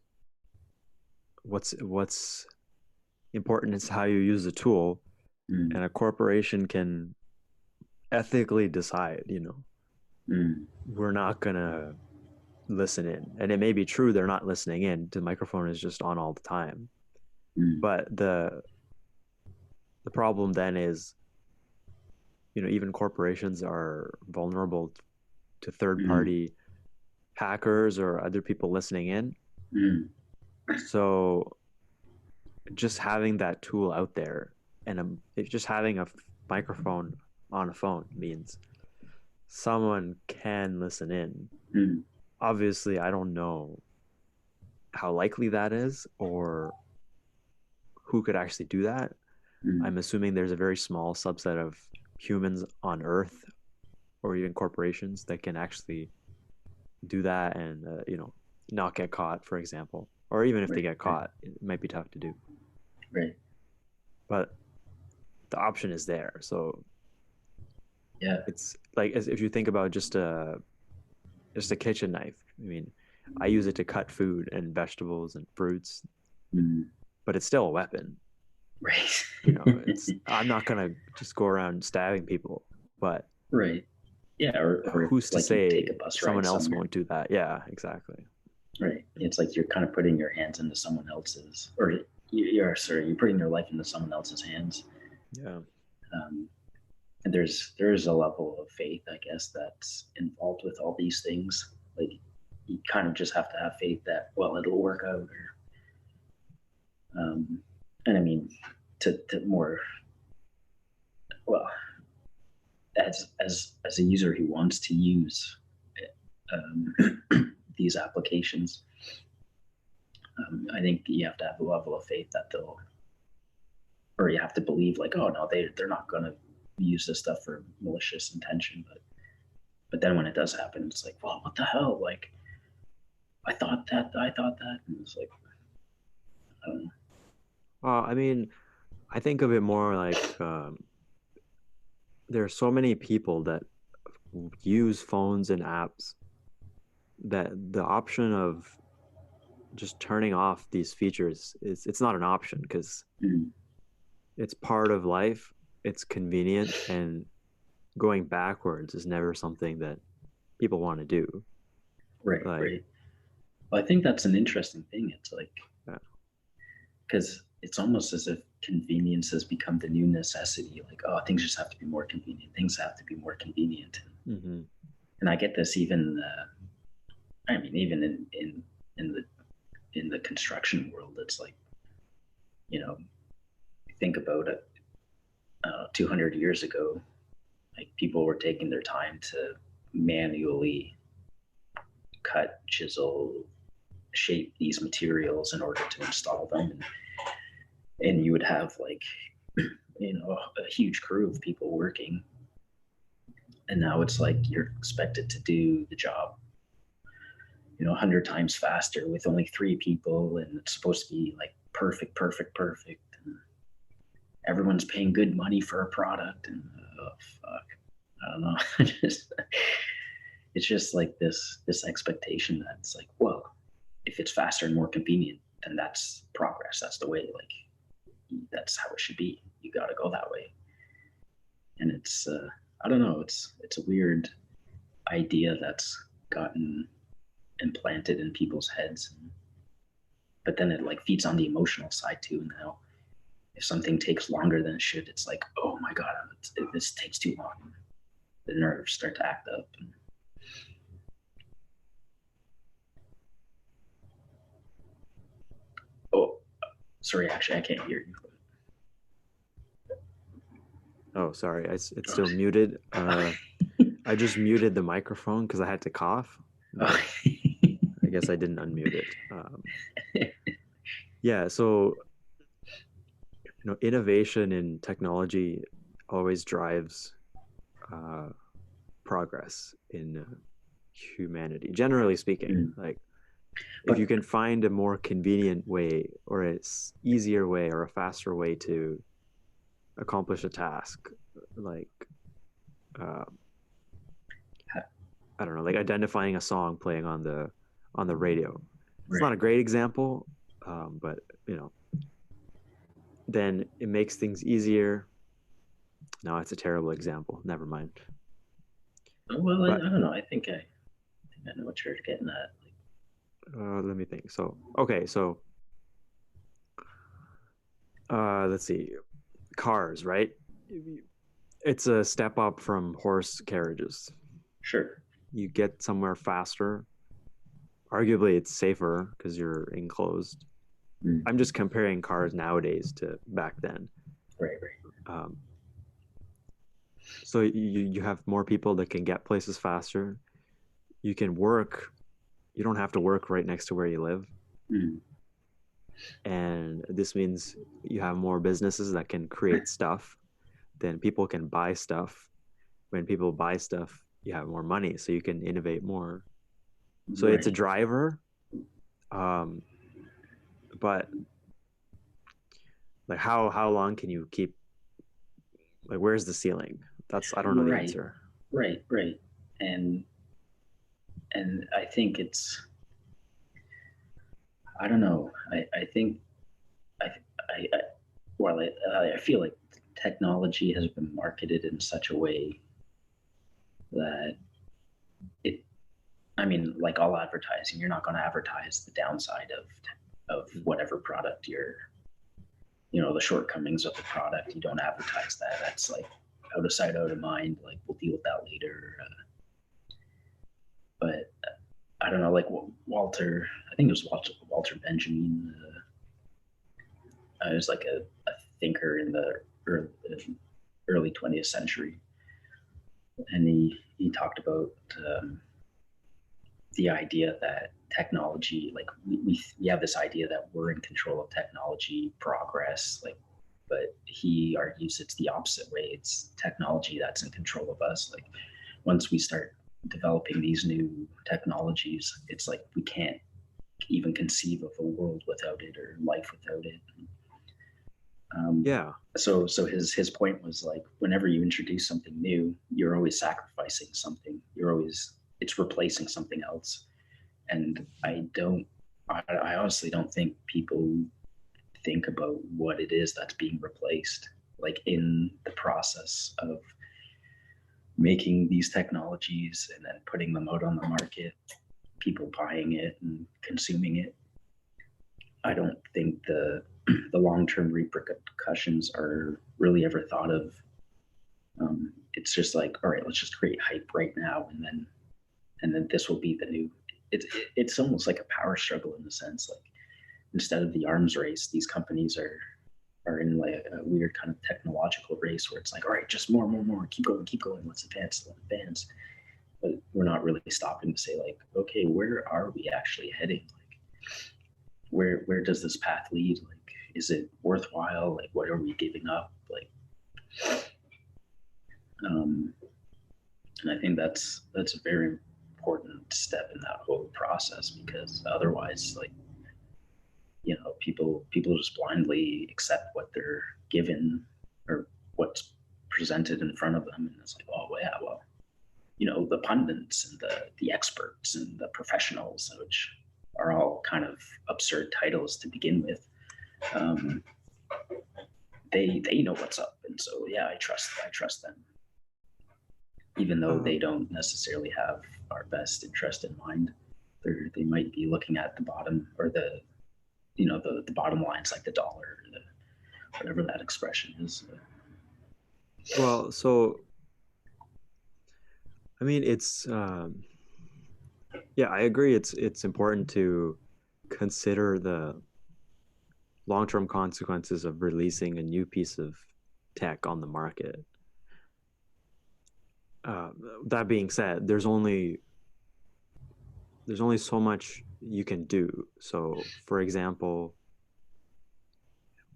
what's important is how you use the tool, mm, and a corporation can ethically decide, mm, we're not gonna listen in. And it may be true they're not listening in. The microphone is just on all the time. mm, But the problem then is, even corporations are vulnerable to third mm, party hackers or other people listening in. mm, So just having that tool out there, and just having a microphone on a phone means someone can listen in. mm, Obviously, I don't know how likely that is or who could actually do that. mm. I'm assuming there's a very small subset of humans on Earth or even corporations that can actually do that and not get caught, for example. Or even if they Right, get right, caught, it might be tough to do. right. But the option is there. So Yeah. it's like, as if you think about just a kitchen knife. I mean, I use it to cut food and vegetables and fruits, Mm, but it's still a weapon. right. It's I'm not gonna just go around stabbing people, but Right. Yeah, or who's to like you take a say bus ride someone else somewhere. won't do that? Yeah, exactly. Right. It's like you're kind of putting your hands into someone else's, or you're sorry, you're putting your life into someone else's hands. Yeah. Um, and there's a level of faith, I guess, that's involved with all these things. Like you kind of just have to have faith that, well, it'll work out. And I mean, to more, well, as a user who wants to use these applications, I think you have to have a level of faith that they'll, or you have to believe like, oh no, they're not going to use this stuff for malicious intention. But then when it does happen, it's like, well, what the hell? Like I thought that, and it's like, I don't know. I mean, I think of it more like there are so many people that use phones and apps that the option of just turning off these features is it's not an option because Mm, it's part of life. It's convenient, and going backwards is never something that people want to do. right, Like, right. Well, I think that's an interesting thing. It's like yeah. because it's almost as if convenience has become the new necessity. Like, oh, things just have to be more convenient. Things have to be more convenient. Mm-hmm. And I get this even. I mean, even in the in the construction world, it's like, you know, think about it. 200 years ago, like people were taking their time to manually cut, chisel, shape these materials in order to install them, and you would have like, a huge crew of people working, and now it's like you're expected to do the job 100 times faster with only 3 people, and it's supposed to be like perfect, perfect, perfect, and everyone's paying good money for a product, and oh fuck, I don't know. It's just like this expectation that's like, well, if it's faster and more convenient, then that's progress. That's the way. Like that's how it should be. You got to go that way. And it's I don't know. It's a weird idea that's gotten implanted in people's heads, but then it like feeds on the emotional side too. Now if something takes longer than it should, it's like, oh my god, this takes too long. The nerves start to act up. Oh, sorry, actually, I can't hear you. Oh, sorry, it's still muted. I just muted the microphone because I had to cough. But I guess I didn't unmute it. Yeah, so innovation in technology always drives progress in humanity. Generally speaking, like if you can find a more convenient way or an easier way or a faster way to accomplish a task, like I don't know, like identifying a song playing on the radio. It's not a great example, but then it makes things easier. No, it's a terrible example. Never mind. Well, I don't know. I think I know what you're getting at. Let me think. So, okay, so let's see. Cars, right? It's a step up from horse carriages. Sure. You get somewhere faster. Arguably, it's safer because you're enclosed. I'm just comparing cars nowadays to back then. Right. So you have more people that can get places faster. You can work. You don't have to work right next to where you live. And this means you have more businesses that can create stuff. Then people can buy stuff. When people buy stuff, you have more money, so you can innovate more. So it's a driver, but like how long can you keep? Like, where's the ceiling? I don't know the answer. Right. And I think I don't know. I think I feel like technology has been marketed in such a way that like all advertising, you're not going to advertise the downside of whatever product the shortcomings of the product. You don't advertise that. That's like out of sight, out of mind. Like, we'll deal with that later. But I don't know, like Walter, I think it was Walter Benjamin. It was like a thinker in the early 20th century. And he talked about the idea that technology, like we have this idea that we're in control of technology progress, like, but he argues it's the opposite way. It's technology that's in control of us. Like, once we start developing these new technologies, it's like we can't even conceive of a world without it or life without it. So his point was like, whenever you introduce something new, you're always sacrificing something. It's replacing something else. And I honestly don't think people think about what it is that's being replaced, like in the process of making these technologies and then putting them out on the market, people buying it and consuming it. I don't think the long-term repercussions are really ever thought of. It's just like, all right, let's just create hype right now, and then this will be the new. It's almost like a power struggle in the sense, like, instead of the arms race, these companies are in like a weird kind of technological race where it's like, all right, just more, keep going, let's advance. But we're not really stopping to say, like, okay, where are we actually heading? Like, where does this path lead? Like, is it worthwhile? Like, what are we giving up? Like, and I think that's a very important step in that whole process, because otherwise, like, people just blindly accept what they're given or what's presented in front of them, and it's like, oh yeah, well, the pundits and the experts and the professionals, which are all kind of absurd titles to begin with, they know what's up, and so yeah, I trust them, even though they don't necessarily have our best interest in mind. They might be looking at the bottom, or the bottom lines, like the dollar, whatever that expression is. Well, so I mean, yeah, I agree. It's important to consider the long-term consequences of releasing a new piece of tech on the market. Uh, that being said, there's only so much you can do. So, for example,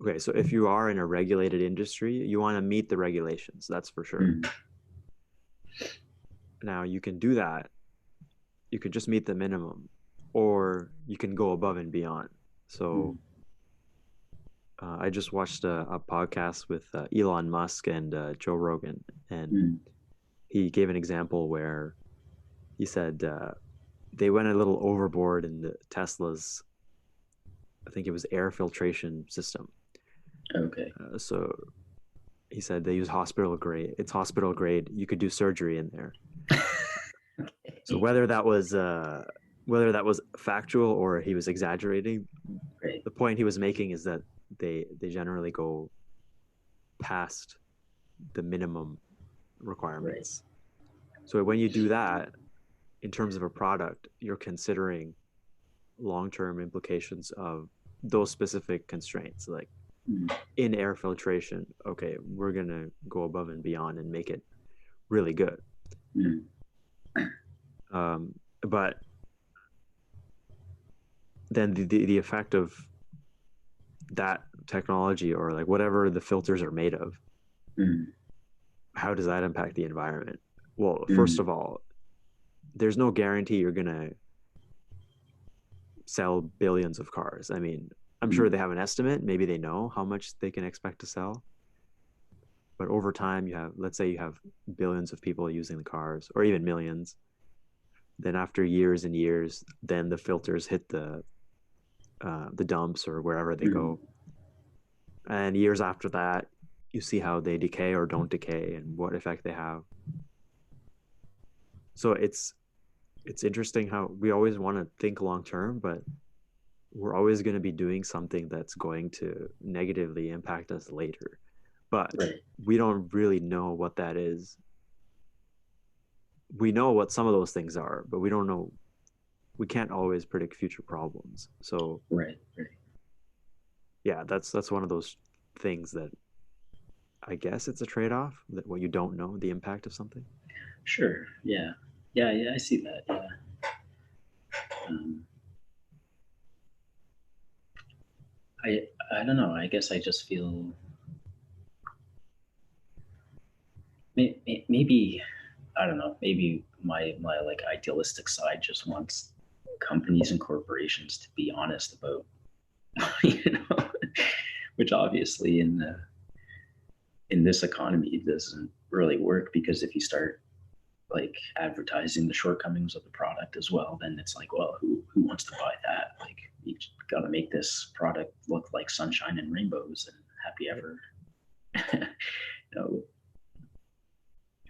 okay, so if you are in a regulated industry, you want to meet the regulations, that's for sure. Mm, Now, you can do that. You could just meet the minimum, or you can go above and beyond. mm, So, I just watched a podcast with Elon Musk and Joe Rogan, and mm. he gave an example where he said they went a little overboard in the Tesla's, I think it was air filtration system. Okay. So he said they use hospital grade. It's hospital grade. You could do surgery in there. So Okay. whether that was factual or he was exaggerating, Right. the point he was making is that they generally go past the minimum Right. requirements. So when you do that, in terms of a product, you're considering long-term implications of those specific constraints. Like Mm, in air filtration, okay, we're gonna go above and beyond and make it really good. mm, But then the effect of that technology or like whatever the filters are made of, mm, how does that impact the environment? Well, first mm, of all, there's no guarantee you're gonna sell billions of cars. I mean, I'm sure mm, they have an estimate. Maybe they know how much they can expect to sell. But over time, let's say you have billions of people using the cars, or even millions. Then after years and years, then the filters hit the dumps or wherever they mm. go. And years after that, you see how they decay or don't decay and what effect they have. So it's interesting how we always want to think long term, but we're always going to be doing something that's going to negatively impact us later. But Right. we don't really know what that is. We know what some of those things are, but we don't know. We can't always predict future problems. So Right. Right. yeah, that's one of those things that I guess it's a trade-off, that what you don't know the impact of something. Sure. Yeah. Yeah. Yeah. I see that. Yeah. Um, I don't know. I guess I just feel maybe I don't know. Maybe my like idealistic side just wants companies and corporations to be honest about you know, which obviously in this economy doesn't really work because if you start like advertising the shortcomings of the product as well, then it's like, well, who wants to buy that? Like, you got to make this product look like sunshine and rainbows and happy ever, you know,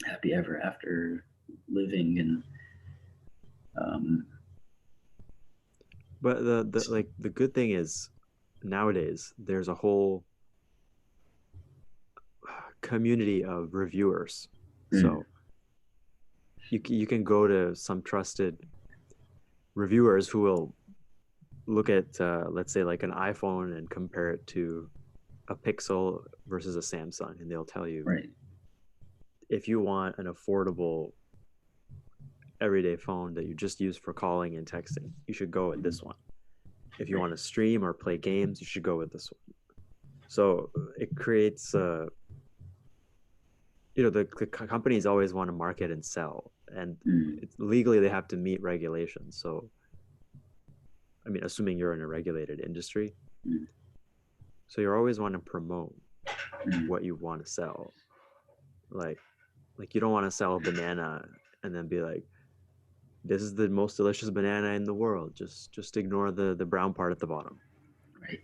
happy ever after living and um, But the good thing is nowadays there's a whole community of reviewers. mm, So you can go to some trusted reviewers who will look at let's say like an iPhone and compare it to a Pixel versus a Samsung, and they'll tell you right, if you want an affordable everyday phone that you just use for calling and texting, you should go with mm, this one. If you right, want to stream or play games, you should go with this one. So it creates the companies always want to market and sell, and mm, legally they have to meet regulations. So I mean, assuming you're in a regulated industry, mm, so you're always want to promote mm, what you want to sell. like like you don't want to sell a banana and then be like, this is the most delicious banana in the world, just ignore the brown part at the bottom. right.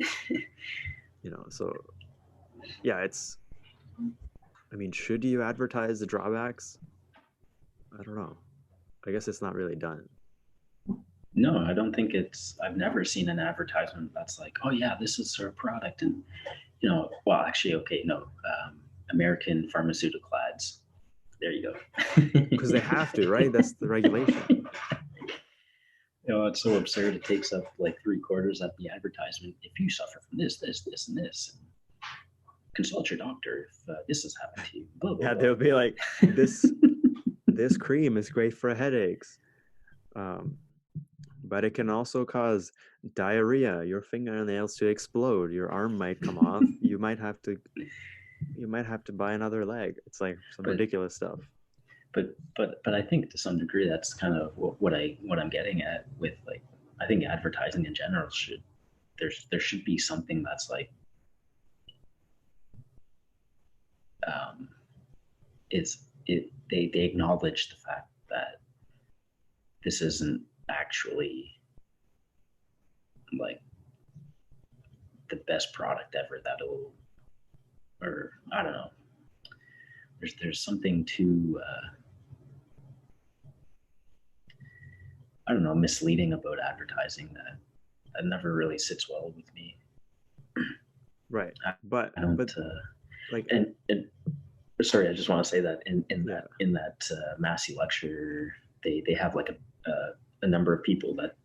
So yeah, I mean, should you advertise the drawbacks? I don't know. I guess it's not really done. No, I don't think it's. I've never seen an advertisement that's like, "Oh yeah, this is our product," and well, actually, okay, no, American pharmaceutical ads. There you go. Because they have to, right? That's the regulation. It's so absurd. It takes up like 3/4 of the advertisement. If you suffer from this, and this, consult your doctor if this has happened to you. Blah, blah, blah. They'll be like, this cream is great for headaches, but it can also cause diarrhea, your fingernails to explode, your arm might come off, you might have to buy another leg. It's like some ridiculous stuff. But I think to some degree that's kind of what I'm getting at with, like, I think advertising in general there should be something that's like they acknowledge the fact that this isn't actually like the best product ever that'll, or I don't know. There's something to I don't know, misleading about advertising that never really sits well with me. Right, but like, and sorry, I just want to say that in that Massey lecture, they have like a number of people that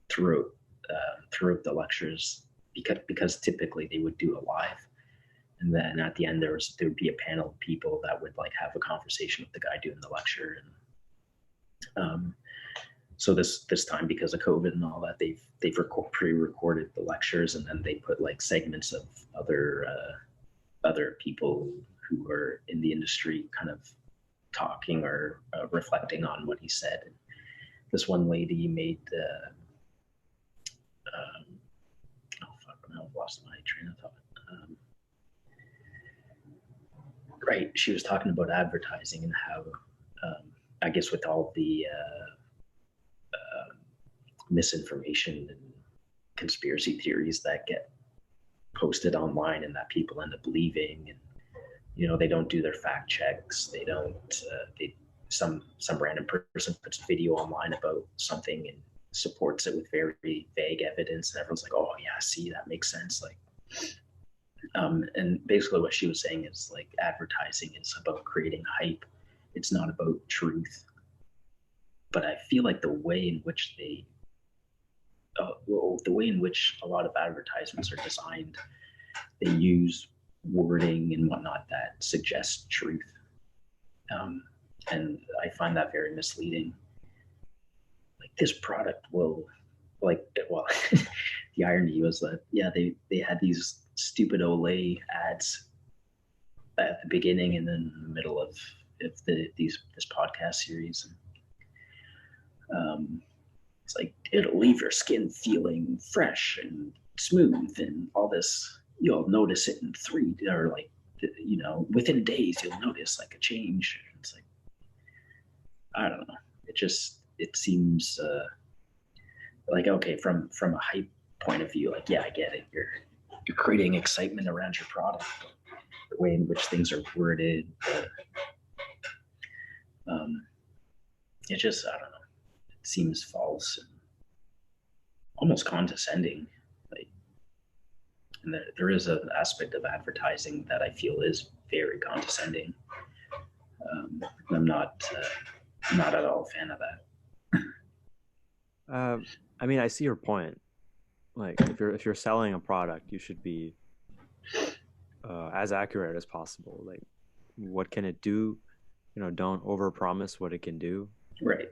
throughout the lectures, because typically they would do a live, and then at the end there would be a panel of people that would like have a conversation with the guy doing the lecture. And so this time, because of COVID and all that, they've pre-recorded the lectures, and then they put like segments of other people who are in the industry kind of talking or reflecting on what he said. And this one lady made I've lost my train of thought. Right, she was talking about advertising and how I guess with all the misinformation and conspiracy theories that get posted online and that people end up believing, and they don't do their fact checks, they don't some random person puts a video online about something and supports it with very vague evidence, and everyone's like, oh yeah, see, that makes sense. Like and basically what she was saying is, like, advertising is about creating hype, it's not about truth. But I feel like the way in which a lot of advertisements are designed, they use wording and whatnot that suggests truth, and I find that very misleading. Like, this product will, like, well, the irony was that they had these stupid Olay ads at the beginning and then in the middle of this podcast series. It's like, it'll leave your skin feeling fresh and smooth and all this. You'll notice it in within days you'll notice like a change. It's like, I don't know. It seems like, okay, from a hype point of view, like, yeah, I get it. You're creating excitement around your product, but the way in which things are worded, it just, I don't know. It seems false and almost condescending. Like, and there is an aspect of advertising that I feel is very condescending. I'm not at all a fan of that. I mean, I see your point. Like, if you're selling a product, you should be as accurate as possible. Like, what can it do? Don't overpromise what it can do. Right.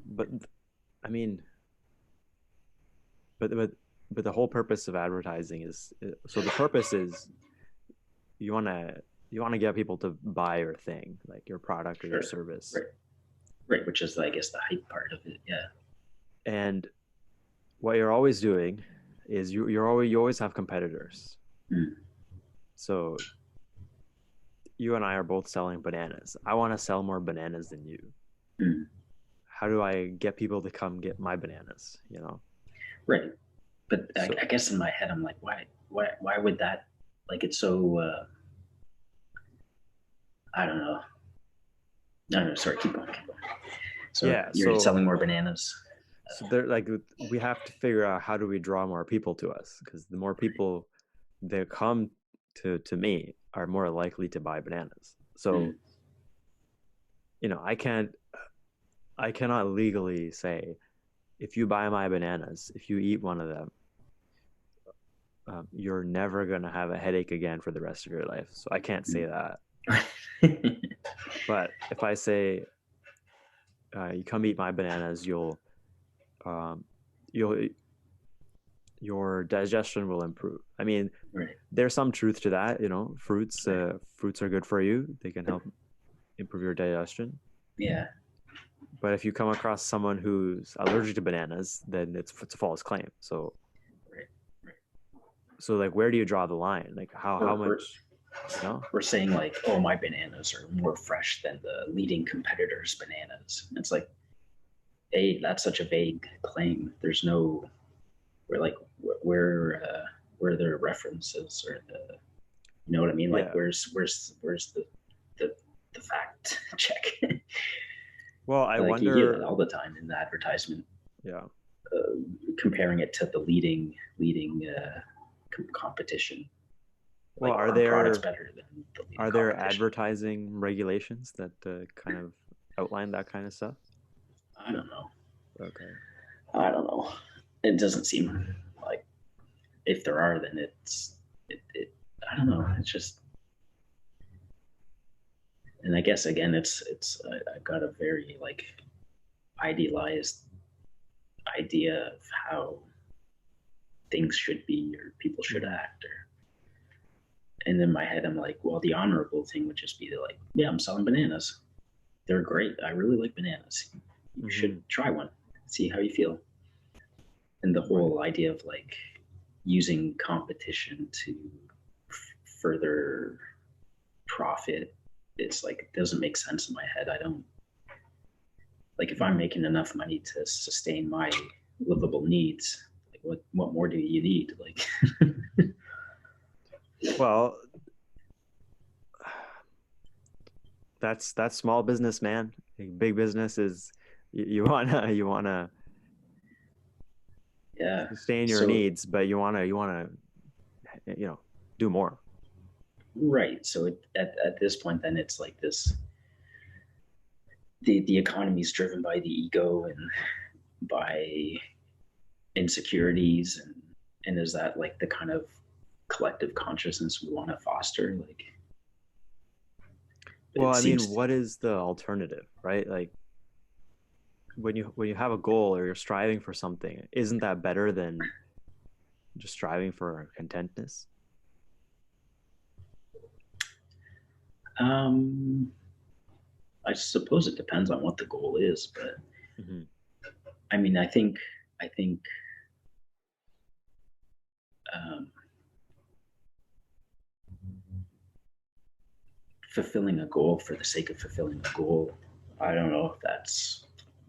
But I mean, but the whole purpose of advertising is, so the purpose is you want to get people to buy your thing, like your product or your service. Right, which is, I guess, the hype part of it. Yeah. And what you're always doing is you always have competitors. So you and I are both selling bananas. I want to sell more bananas than you. How do I get people to come get my bananas? Right. But I guess in my head I'm like, why would that, like, it's so I don't know. No, sorry, keep going. So you're selling more bananas. So they're like, we have to figure out how do we draw more people to us, because the more people that come to me are more likely to buy bananas. So Mm, I cannot legally say, if you buy my bananas, if you eat one of them, you're never gonna have a headache again for the rest of your life. So I can't say that. mm. But if I say, you come eat my bananas, um, you'll your digestion will improve. I mean, Right. there's some truth to that. Fruits Right. fruits are good for you. They can help improve your digestion. Yeah. But if you come across someone who's allergic to bananas, then it's a false claim. So Right. Right. like, where do you draw the line? Like, how We're much, you know? we're saying like, oh, my bananas are more fresh than the leading competitor's bananas. It's like, hey, that's such a vague claim. There's no, we're like, where are their references or the, you know what I mean? Like, Yeah. where's the the fact check? Well, I Like you hear that wonder. all the time in the advertisement, Yeah. comparing it to the leading competition. Well, Like our product's better than the leading are there competition. advertising regulations that kind of outline that kind of stuff? I don't know. Okay. I don't know. It doesn't seem like, if there are, then it. I don't know. It's just, and I guess again, I got a very like idealized idea of how things should be or people should Mm-hmm. act, or, and in my head I'm like, well, the honorable thing would just be to like, yeah, I'm selling bananas. They're great. I really like bananas. You should Mm-hmm. try one, see how you feel. And the Right. whole idea of like using competition to further profit, it's like, it doesn't make sense in my head. I don't, like, if I'm Mm-hmm. making enough money to sustain my livable needs, like what more do you need? Like, Well, that's small business, man. Like, big business is, you wanna yeah. sustain your So needs, but you wanna do more. right. So at this point, then it's like this. The economy is driven by the ego and by insecurities, and is that like the kind of collective consciousness we want to foster? Like, Well, it I mean, seems to, what is the alternative, right? Like, when you have a goal or you're striving for something, isn't that better than just striving for contentness? um I suppose it depends on what the goal is, but Hmm. I mean, I think um, fulfilling a goal for the sake of fulfilling a goal, I don't know if that's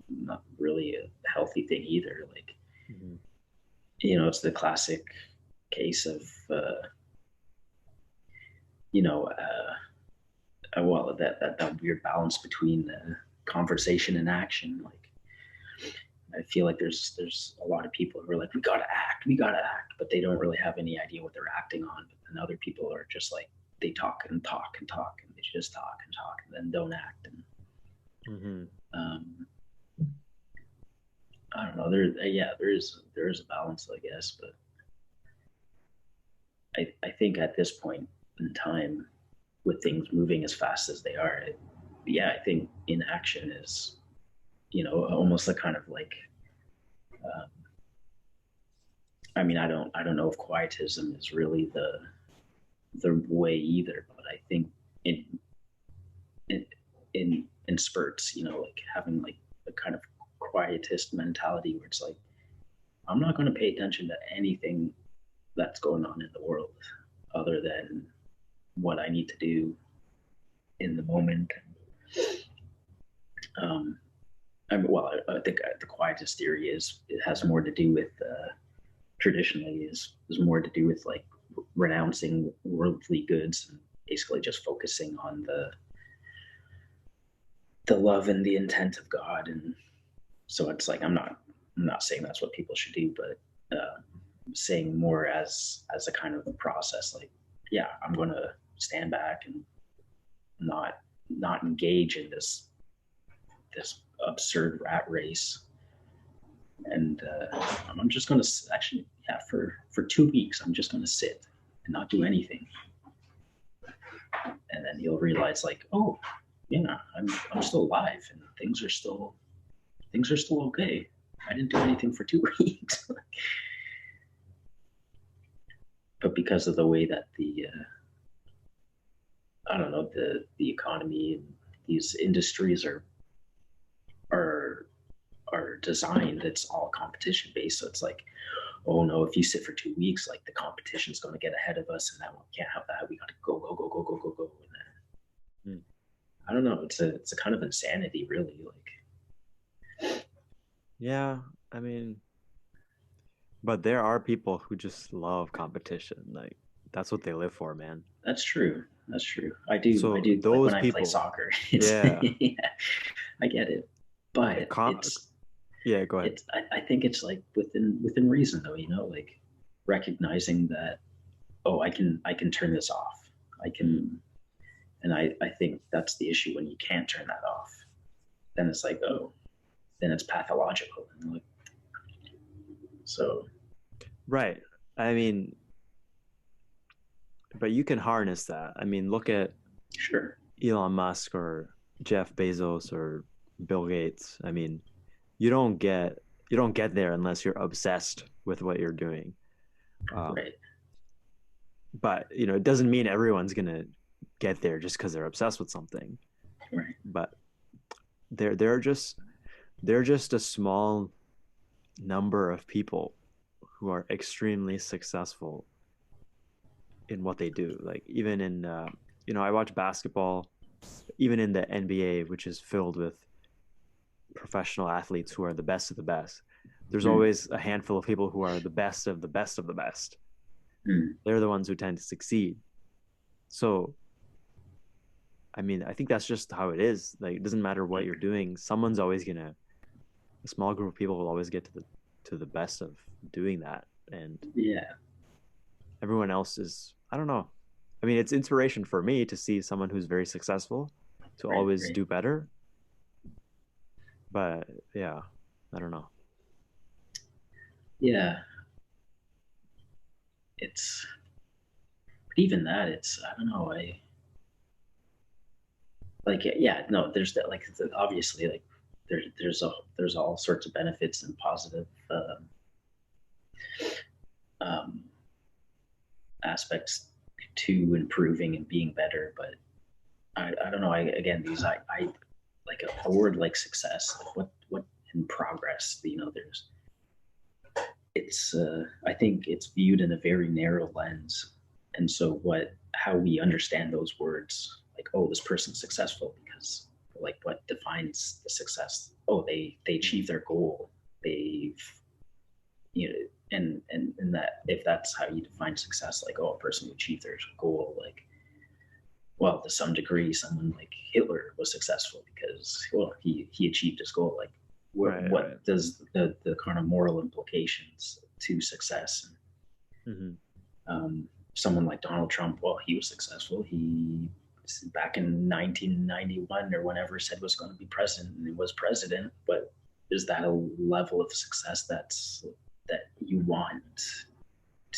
not really a healthy thing either. Like, Hmm. it's the classic case of you know well, that weird balance between conversation and action. Like, I feel like there's a lot of people who are like, we gotta act, but they don't really have any idea what they're acting on. But then other people are just like, they talk and talk and talk, and they just talk and talk, and then don't act. And Hmm. um, I don't know. There is a balance, I guess, but I think at this point in time, with things moving as fast as they are, yeah, I think inaction is, almost a kind of like, um, I mean, I don't know if quietism is really the way either, but I think in in in spurts, like having like a kind of quietist mentality where it's like, I'm not going to pay attention to anything that's going on in the world other than what I need to do in the moment. Um, I mean, well, I think the quietist theory is, it has more to do with, traditionally, is more to do with like renouncing worldly goods and basically just focusing on the love and the intent of God. And so it's like, I'm not. I'm not saying that's what people should do, but saying more as a kind of a process. Like, yeah, I'm going to stand back and not engage in this absurd rat race. And I'm just going to actually, yeah, for 2 weeks, I'm just going to sit and not do anything. And then you'll realize, like, oh, yeah, I'm still alive, and things are still okay. I didn't do anything for 2 weeks. But because of the way that the I don't know, the economy and these industries are designed, it's all competition based. So it's like, oh no, if you sit for 2 weeks, like the competition's going to get ahead of us, and that we can't have that. We got to go. And then, I don't know. It's a kind of insanity, really. Like, Yeah, I mean, but there are people who just love competition. Like that's what they live for, man. that's true. That's true. I do. So Like when those I play people, soccer, it's yeah, yeah, I get it, but com- yeah, go ahead. I think it's like within reason though, like recognizing that, oh, I can turn this off. I can, and I think that's the issue when you can't turn that off. Then it's like, oh, then it's pathological. And like, so Right. I mean, but you can harness that. I mean, look at sure, Elon Musk or Jeff Bezos or Bill Gates. I mean, you don't get there unless you're obsessed with what you're doing. right, But it doesn't mean everyone's gonna get there just because they're obsessed with something. right, But they're just a small number of people who are extremely successful in what they do. Like even in I watch basketball, even in the NBA, which is filled with professional athletes who are the best of the best. There's mm, always a handful of people who are the best of the best of the best. mm, They're the ones who tend to succeed. So, I mean, I think that's just how it is. Like, it doesn't matter what you're doing. Someone's always gonna. A small group of people will always get to the best of doing that, and yeah, everyone else is. I don't know. I mean, it's inspiration for me to see someone who's very successful to right, always right, do better. But yeah, I don't know. yeah. It's but even that. It's I don't know. I like yeah. No, there's that. Like obviously, like there's all sorts of benefits and positive um, aspects to improving and being better. But I don't know. Again, I like a word like success. Like what in progress. There's it's I think it's viewed in a very narrow lens, and so how we understand those words, like, oh, this person's successful because, like, what defines the success? Oh, they achieve their goal. They've you know and that if that's how you define success, like, oh, a person who achieved their goal, like, well, to some degree, someone like Hitler was successful because, well, he achieved his goal. Like, Right, right. what does the kind of moral implications to success? Mm-hmm. Someone like Donald Trump, well, he was successful. He back in 1991 or whenever said was going to be president, and he was president. But is that a level of success that you want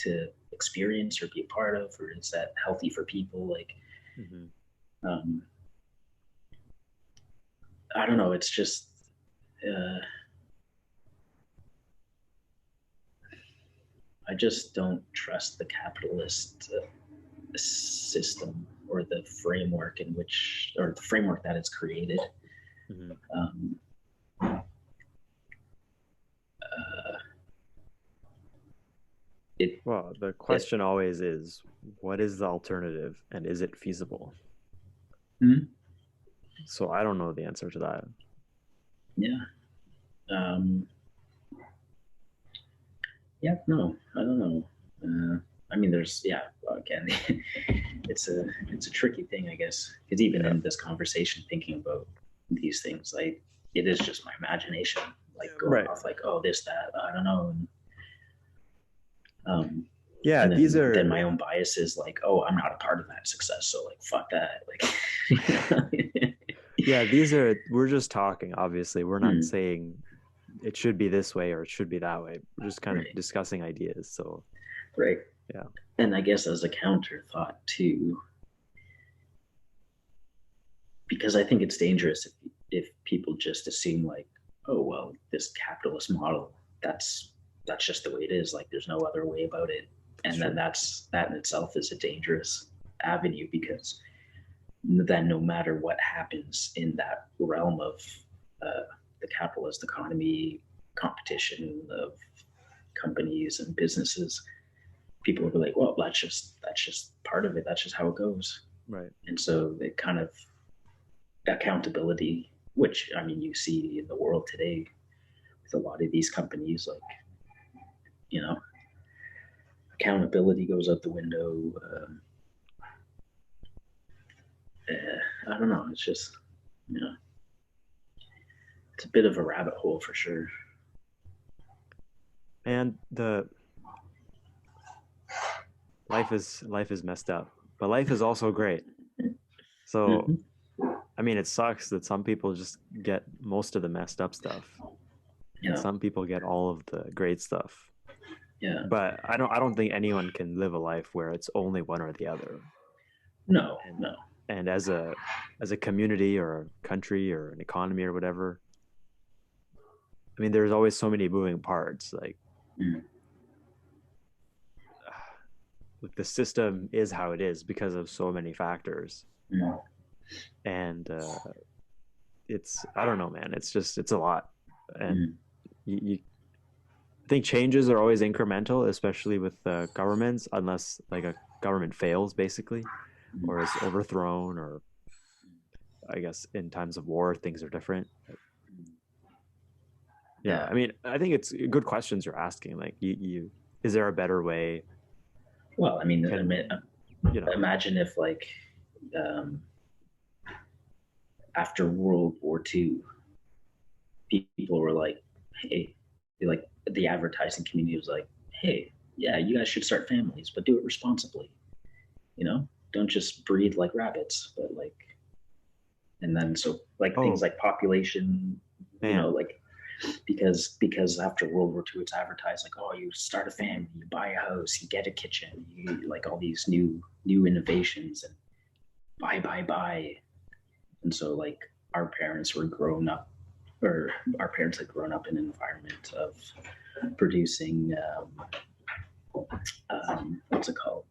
to experience or be a part of, or is that healthy for people? Like, Mm-hmm. um, I don't know. It's just I just don't trust the capitalist system or the framework or the framework that it's created. Mm-hmm. Um, it, Well, the it, question always is, what is the alternative and is it feasible? hmm? So I don't know the answer to that. Yeah. Um, yeah. No, I don't know. I mean, again, it's a tricky thing, I guess, because even Yeah. in this conversation, thinking about these things, like, it is just my imagination. like going Right. off like, oh, this, that, I don't know. Yeah, And these then are my own biases, like, oh, I'm not a part of that success, so like, fuck that. Like, yeah, these are we're just talking, obviously. We're not mm, saying it should be this way or it should be that way. We're just kind of right, discussing ideas. So, right. yeah. And I guess as a counter thought too, because I think it's dangerous if people just assume like, oh well, this capitalist model, that's just the way it is. Like there's no other way about it, It's and then true. that in itself is a dangerous avenue because then no matter what happens in that realm of uh, the capitalist economy, competition of companies and businesses, people will be like, well, that's just part of it. That's just how it goes. Right. And so it kind of accountability, which I mean you see in the world today with a lot of these companies, like you know, accountability goes out the window. I don't know. It's just you know, it's a bit of a rabbit hole for sure. And the life is messed up, but life is also great. So, Mm-hmm. I mean, it sucks that some people just get most of the messed up stuff and Yeah, some people get all of the great stuff. yeah. But I don't think anyone can live a life where it's only one or the other. No, And no. and as a community or a country or an economy or whatever, I mean, there's always so many moving parts. Mm, Like the system is how it is because of so many factors. mm, And it's I don't know, man. It's a lot. And mm, you I think changes are always incremental, especially with governments, unless like a government fails basically or mm. is overthrown, or I guess in times of war things are different. Yeah, Yeah. I mean, I think it's good questions you're asking. Like, you is there a better way? Well, I mean, Can you know? imagine if like um, after World War II, people were like, hey, like the advertising community was like, hey, yeah, you guys should start families, but do it responsibly. You know, don't just breed like rabbits, but like, and then so like things Oh like population, man, like because after World War II, it's advertised like, oh, you start a family, you buy a house, you get a kitchen, you like all these new innovations and buy, and so like our parents were grown up, or our parents had grown up in an environment of producing what's it called?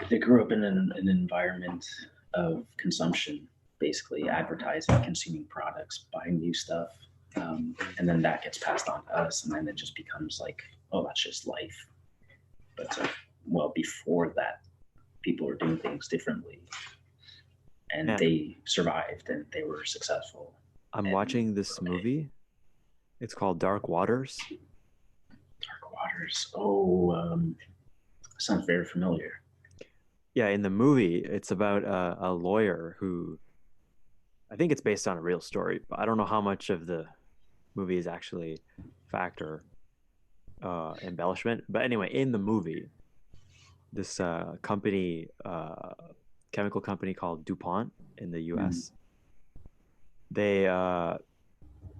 They grew up in an environment of consumption, basically advertising, consuming products, buying new stuff, and then that gets passed on to us, and then it just becomes like, oh, that's just life. But well, before that, people were doing things differently, and man, they survived and they were successful. I'm And watching this okay, movie. It's called Dark Waters. Dark Waters. Oh, sounds very familiar. Yeah, in the movie, it's about a lawyer who I think it's based on a real story, but I don't know how much of the movie is actually fact or embellishment. But anyway, in the movie, this chemical company called DuPont in the Mm. U.S. They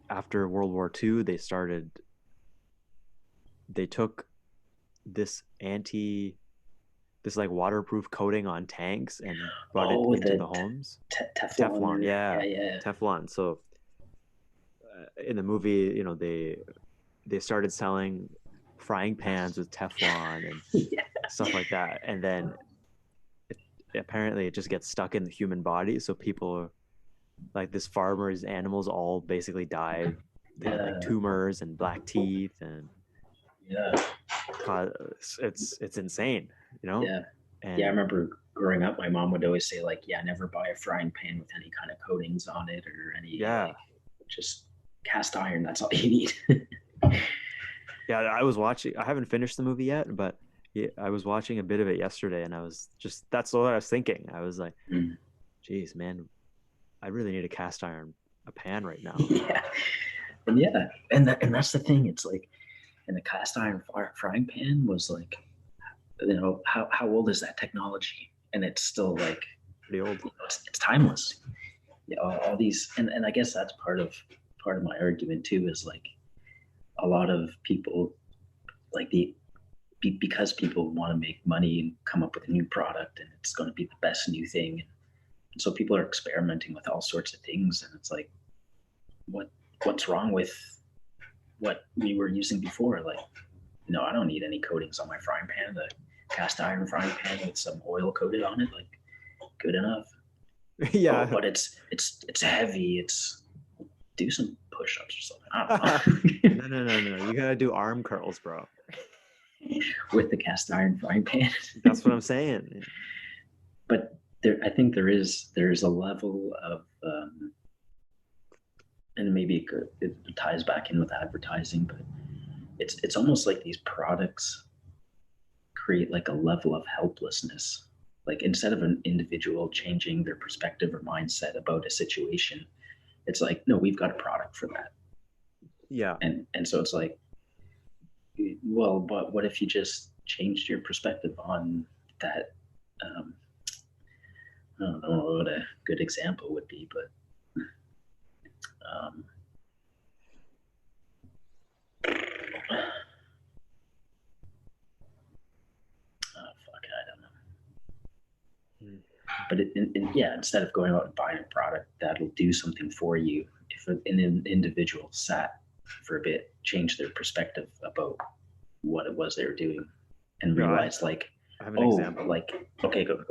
after World War II, they took this anti this like waterproof coating on tanks and brought it Oh, into the the homes. Teflon, Teflon, or yeah, yeah. Teflon. So in the movie, they started selling frying pans with Teflon and Yeah. stuff like that, and then it, apparently it just gets stuck in the human body. So people like this farmer's animals all basically die. They have like Yeah, tumors and black teeth, and yeah, cause it's insane, you know. yeah, yeah. I And remember growing up, my mom would always say like, "Yeah, never buy a frying pan with any kind of coatings on it or any yeah, like, just cast iron. That's all you need." yeah. I was watching. I haven't finished the movie yet, but yeah, I was watching a bit of it yesterday, and I was that's what I was thinking. I was like, Mm. "Geez, man, I really need a cast iron a pan right now. Yeah, and yeah, and that's the thing. It's like, and the cast iron frying pan was like, how old is that technology? And it's still like, Pretty old. it's timeless. Yeah, all these, and I guess that's part of my argument too, is like a lot of people, like because people want to make money and come up with a new product and it's going to be the best new thing, and so people are experimenting with all sorts of things, and it's like, what what's wrong with what we were using before? Like, I don't need any coatings on my frying pan. The cast iron frying pan with some oil coated on it, like, good enough. Oh, Yeah. but it's heavy. It's Do some push-ups or something. I don't know. No. You gotta do arm curls, bro. With the cast iron frying pan. That's what I'm saying. But I think there's a level of, and maybe it ties back in with advertising, but it's almost like these products create like a level of helplessness. Like, instead of an individual changing their perspective or mindset about a situation, it's like, no, we've got a product for that. Yeah. And so it's like, well, but what if you just changed your perspective on that? um, I don't know what a good example would be, but um, oh fuck, I don't know. Hmm. But yeah, instead of going out and buying a product that'll do something for you, if an individual sat for a bit, changed their perspective about what it was they were doing, and Yeah, realized, like, I have an oh, example. like, okay, go.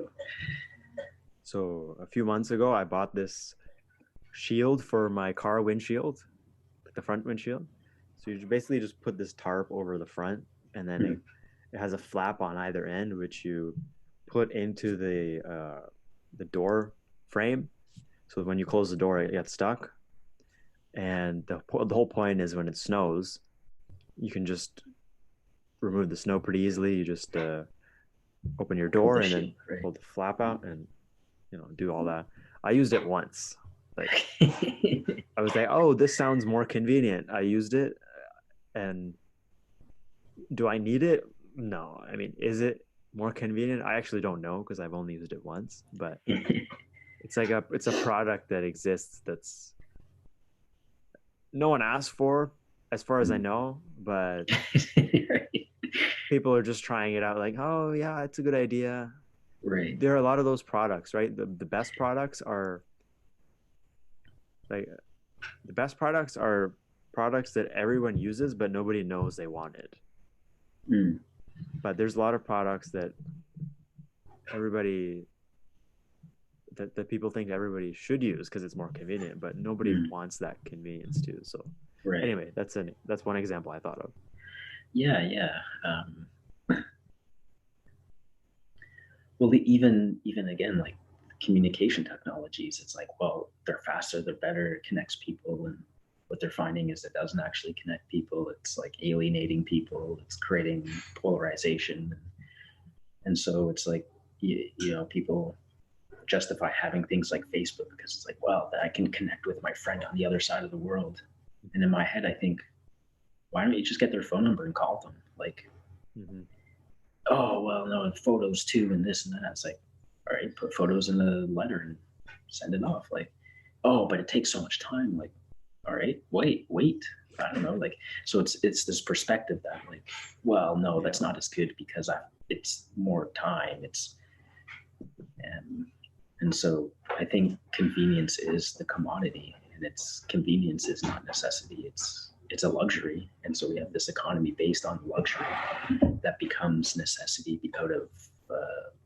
So a few months ago, I bought this shield for my car windshield, the front windshield. So you basically just put this tarp over the front, and then Hmm. it has a flap on either end, which you put into the door frame. So when you close the door, it gets stuck. And the whole point is, when it snows, you can just remove the snow pretty easily. You just open your Pull door the and then shield, right? pull the flap out and do all that. I used it once. Like, I was like, oh, this sounds more convenient. I used it, and do I need it? No. I mean, is it more convenient? I actually don't know, because I've only used it once. But it's a product that exists, that's no one asked for, as far as I know, but Right. people are just trying it out. Like, oh yeah, it's a good idea. Right. There are a lot of those products, right? The best products are like the best products are products that everyone uses, but nobody knows they wanted. Mm. But there's a lot of products that everybody that people think everybody should use because it's more convenient, but nobody Mm. wants that convenience too. So Right. anyway, that's one example I thought of. Yeah. Um, well, even again, like, communication technologies, it's like, well, they're faster, they're better, it connects people, and what they're finding is it doesn't actually connect people. It's like alienating people. It's creating polarization, and so it's like, people justify having things like Facebook because it's like, well, I can connect with my friend on the other side of the world. And in my head, I think, why don't you just get their phone number and call them? Like, Mm-hmm. oh, well, no, and photos too, and this and that. It's like, all right, put photos in a letter and send it off. Like, oh, but it takes so much time. Like, all right, wait. I don't know. Like, so it's this perspective that, like, well, no, Yeah. that's not as good because it's more time. Um, and so I think convenience is the commodity, and convenience is not necessity. It's a luxury, and so we have this economy based on luxury that becomes necessity out of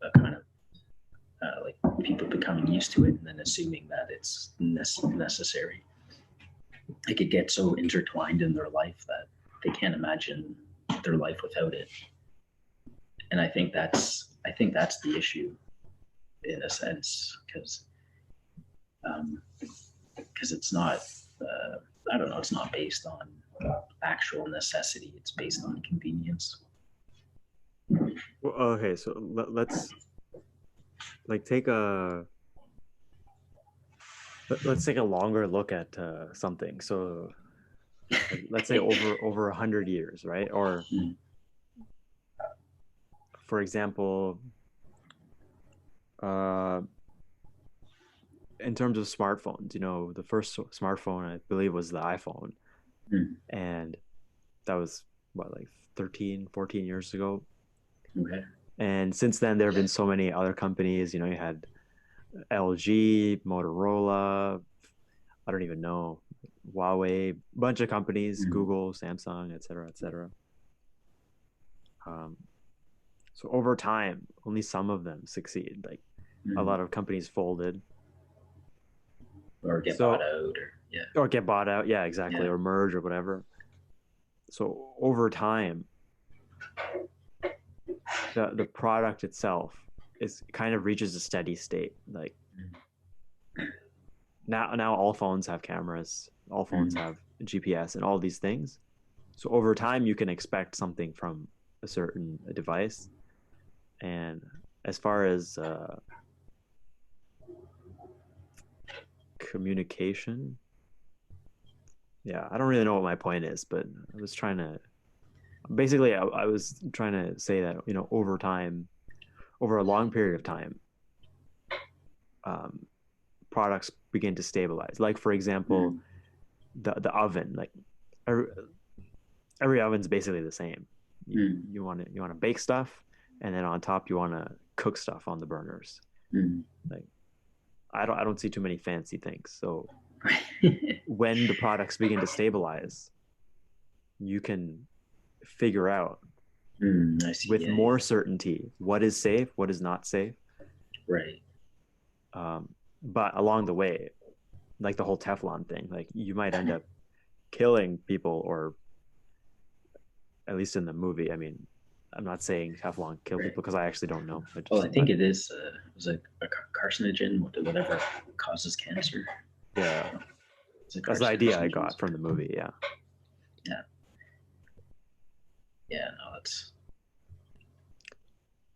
a kind of like, people becoming used to it and then assuming that it's necessary. It could get so intertwined in their life that they can't imagine their life without it. And I think that's the issue, in a sense, because it's not, I don't know, it's not based on actual necessity. It's based on convenience. Well, okay, so let's like take let's take a longer look at something. So like, let's say over 100 years, right? Or Mm, for example, uh, in terms of smartphones, the first smartphone I believe was the iPhone, mm, and that was what, like 13, 14 years ago. okay. And since then, there have been so many other companies. You had LG, Motorola, I don't even know, Huawei, bunch of companies, Mm, Google, Samsung, et cetera, et cetera. Um, so over time, only some of them succeed. Like a mm. lot of companies folded. Or get bought So out, or yeah, or get bought out, yeah, exactly, yeah. or merge or whatever. So over time, the product itself is kind of reaches a steady state. Like now all phones have cameras, all phones Mm, have GPS and all these things. So over time, you can expect something from a certain device. And as far as communication, yeah, I don't really know what my point is, but I was trying to basically I was trying to say that over time, over a long period of time, um, products begin to stabilize. Like for example, mm, the oven, like every, every oven's basically the same. You mm, you want to bake stuff, and then on top you want to cook stuff on the burners. mm. Like I don't see too many fancy things. So Right. when the products begin to stabilize, you can figure out I see. with Yeah, more yeah. certainty what is safe, what is not safe. Right. Um, but along the way, like the whole Teflon thing, like you might end up killing people, or at least in the movie. I mean, I'm not saying Teflon kill Right. people because I actually don't know. I Well, just, I think it is. It was a carcinogen, whatever causes cancer. yeah, It's a that's the idea I carcinogens. got from the movie. Yeah, Yeah. Yeah. No, that's.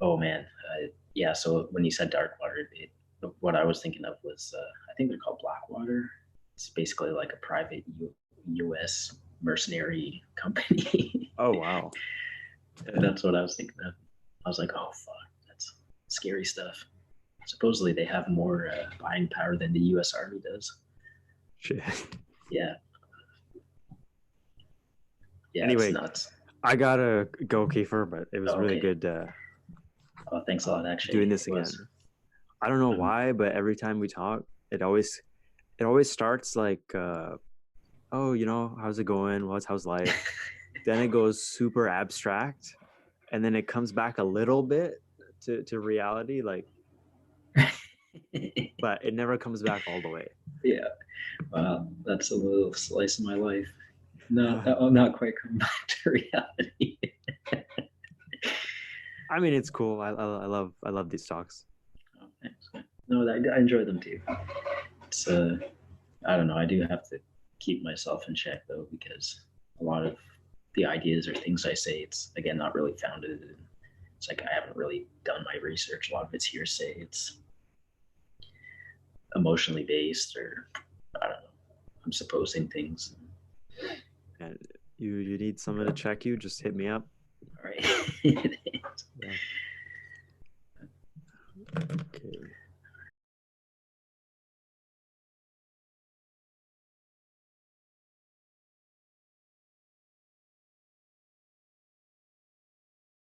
Oh man. Yeah. So when you said dark water, what I was thinking of was I think they're called Blackwater. It's basically like a private U.S. mercenary company. oh wow. That's what I was thinking of. I was like, oh fuck, that's scary stuff. Supposedly they have more buying power than the U.S. Army does. Shit. Yeah, yeah, it's Anyway, nuts. I gotta go, Kiefer, but it was Oh, really okay. good Oh, thanks a lot. Actually, doing it this was. again. I don't know Um, why, but every time we talk, it always starts like, oh, how's it going? How's life? Then it goes super abstract, and then it comes back a little bit to reality, like, but it never comes back all the way. yeah. Wow, that's a little slice of my life. Not quite coming back to reality. I mean, it's cool. I love these talks. Oh, thanks. No, I enjoy them too. It's I don't know. I do have to keep myself in check though, because a lot of the ideas or things I say, it's again not really founded. In, it's like I haven't really done my research. A lot of it's hearsay. It's emotionally based, or I don't know. I'm supposing things. And you need someone to check you, just hit me up. All right. Yeah.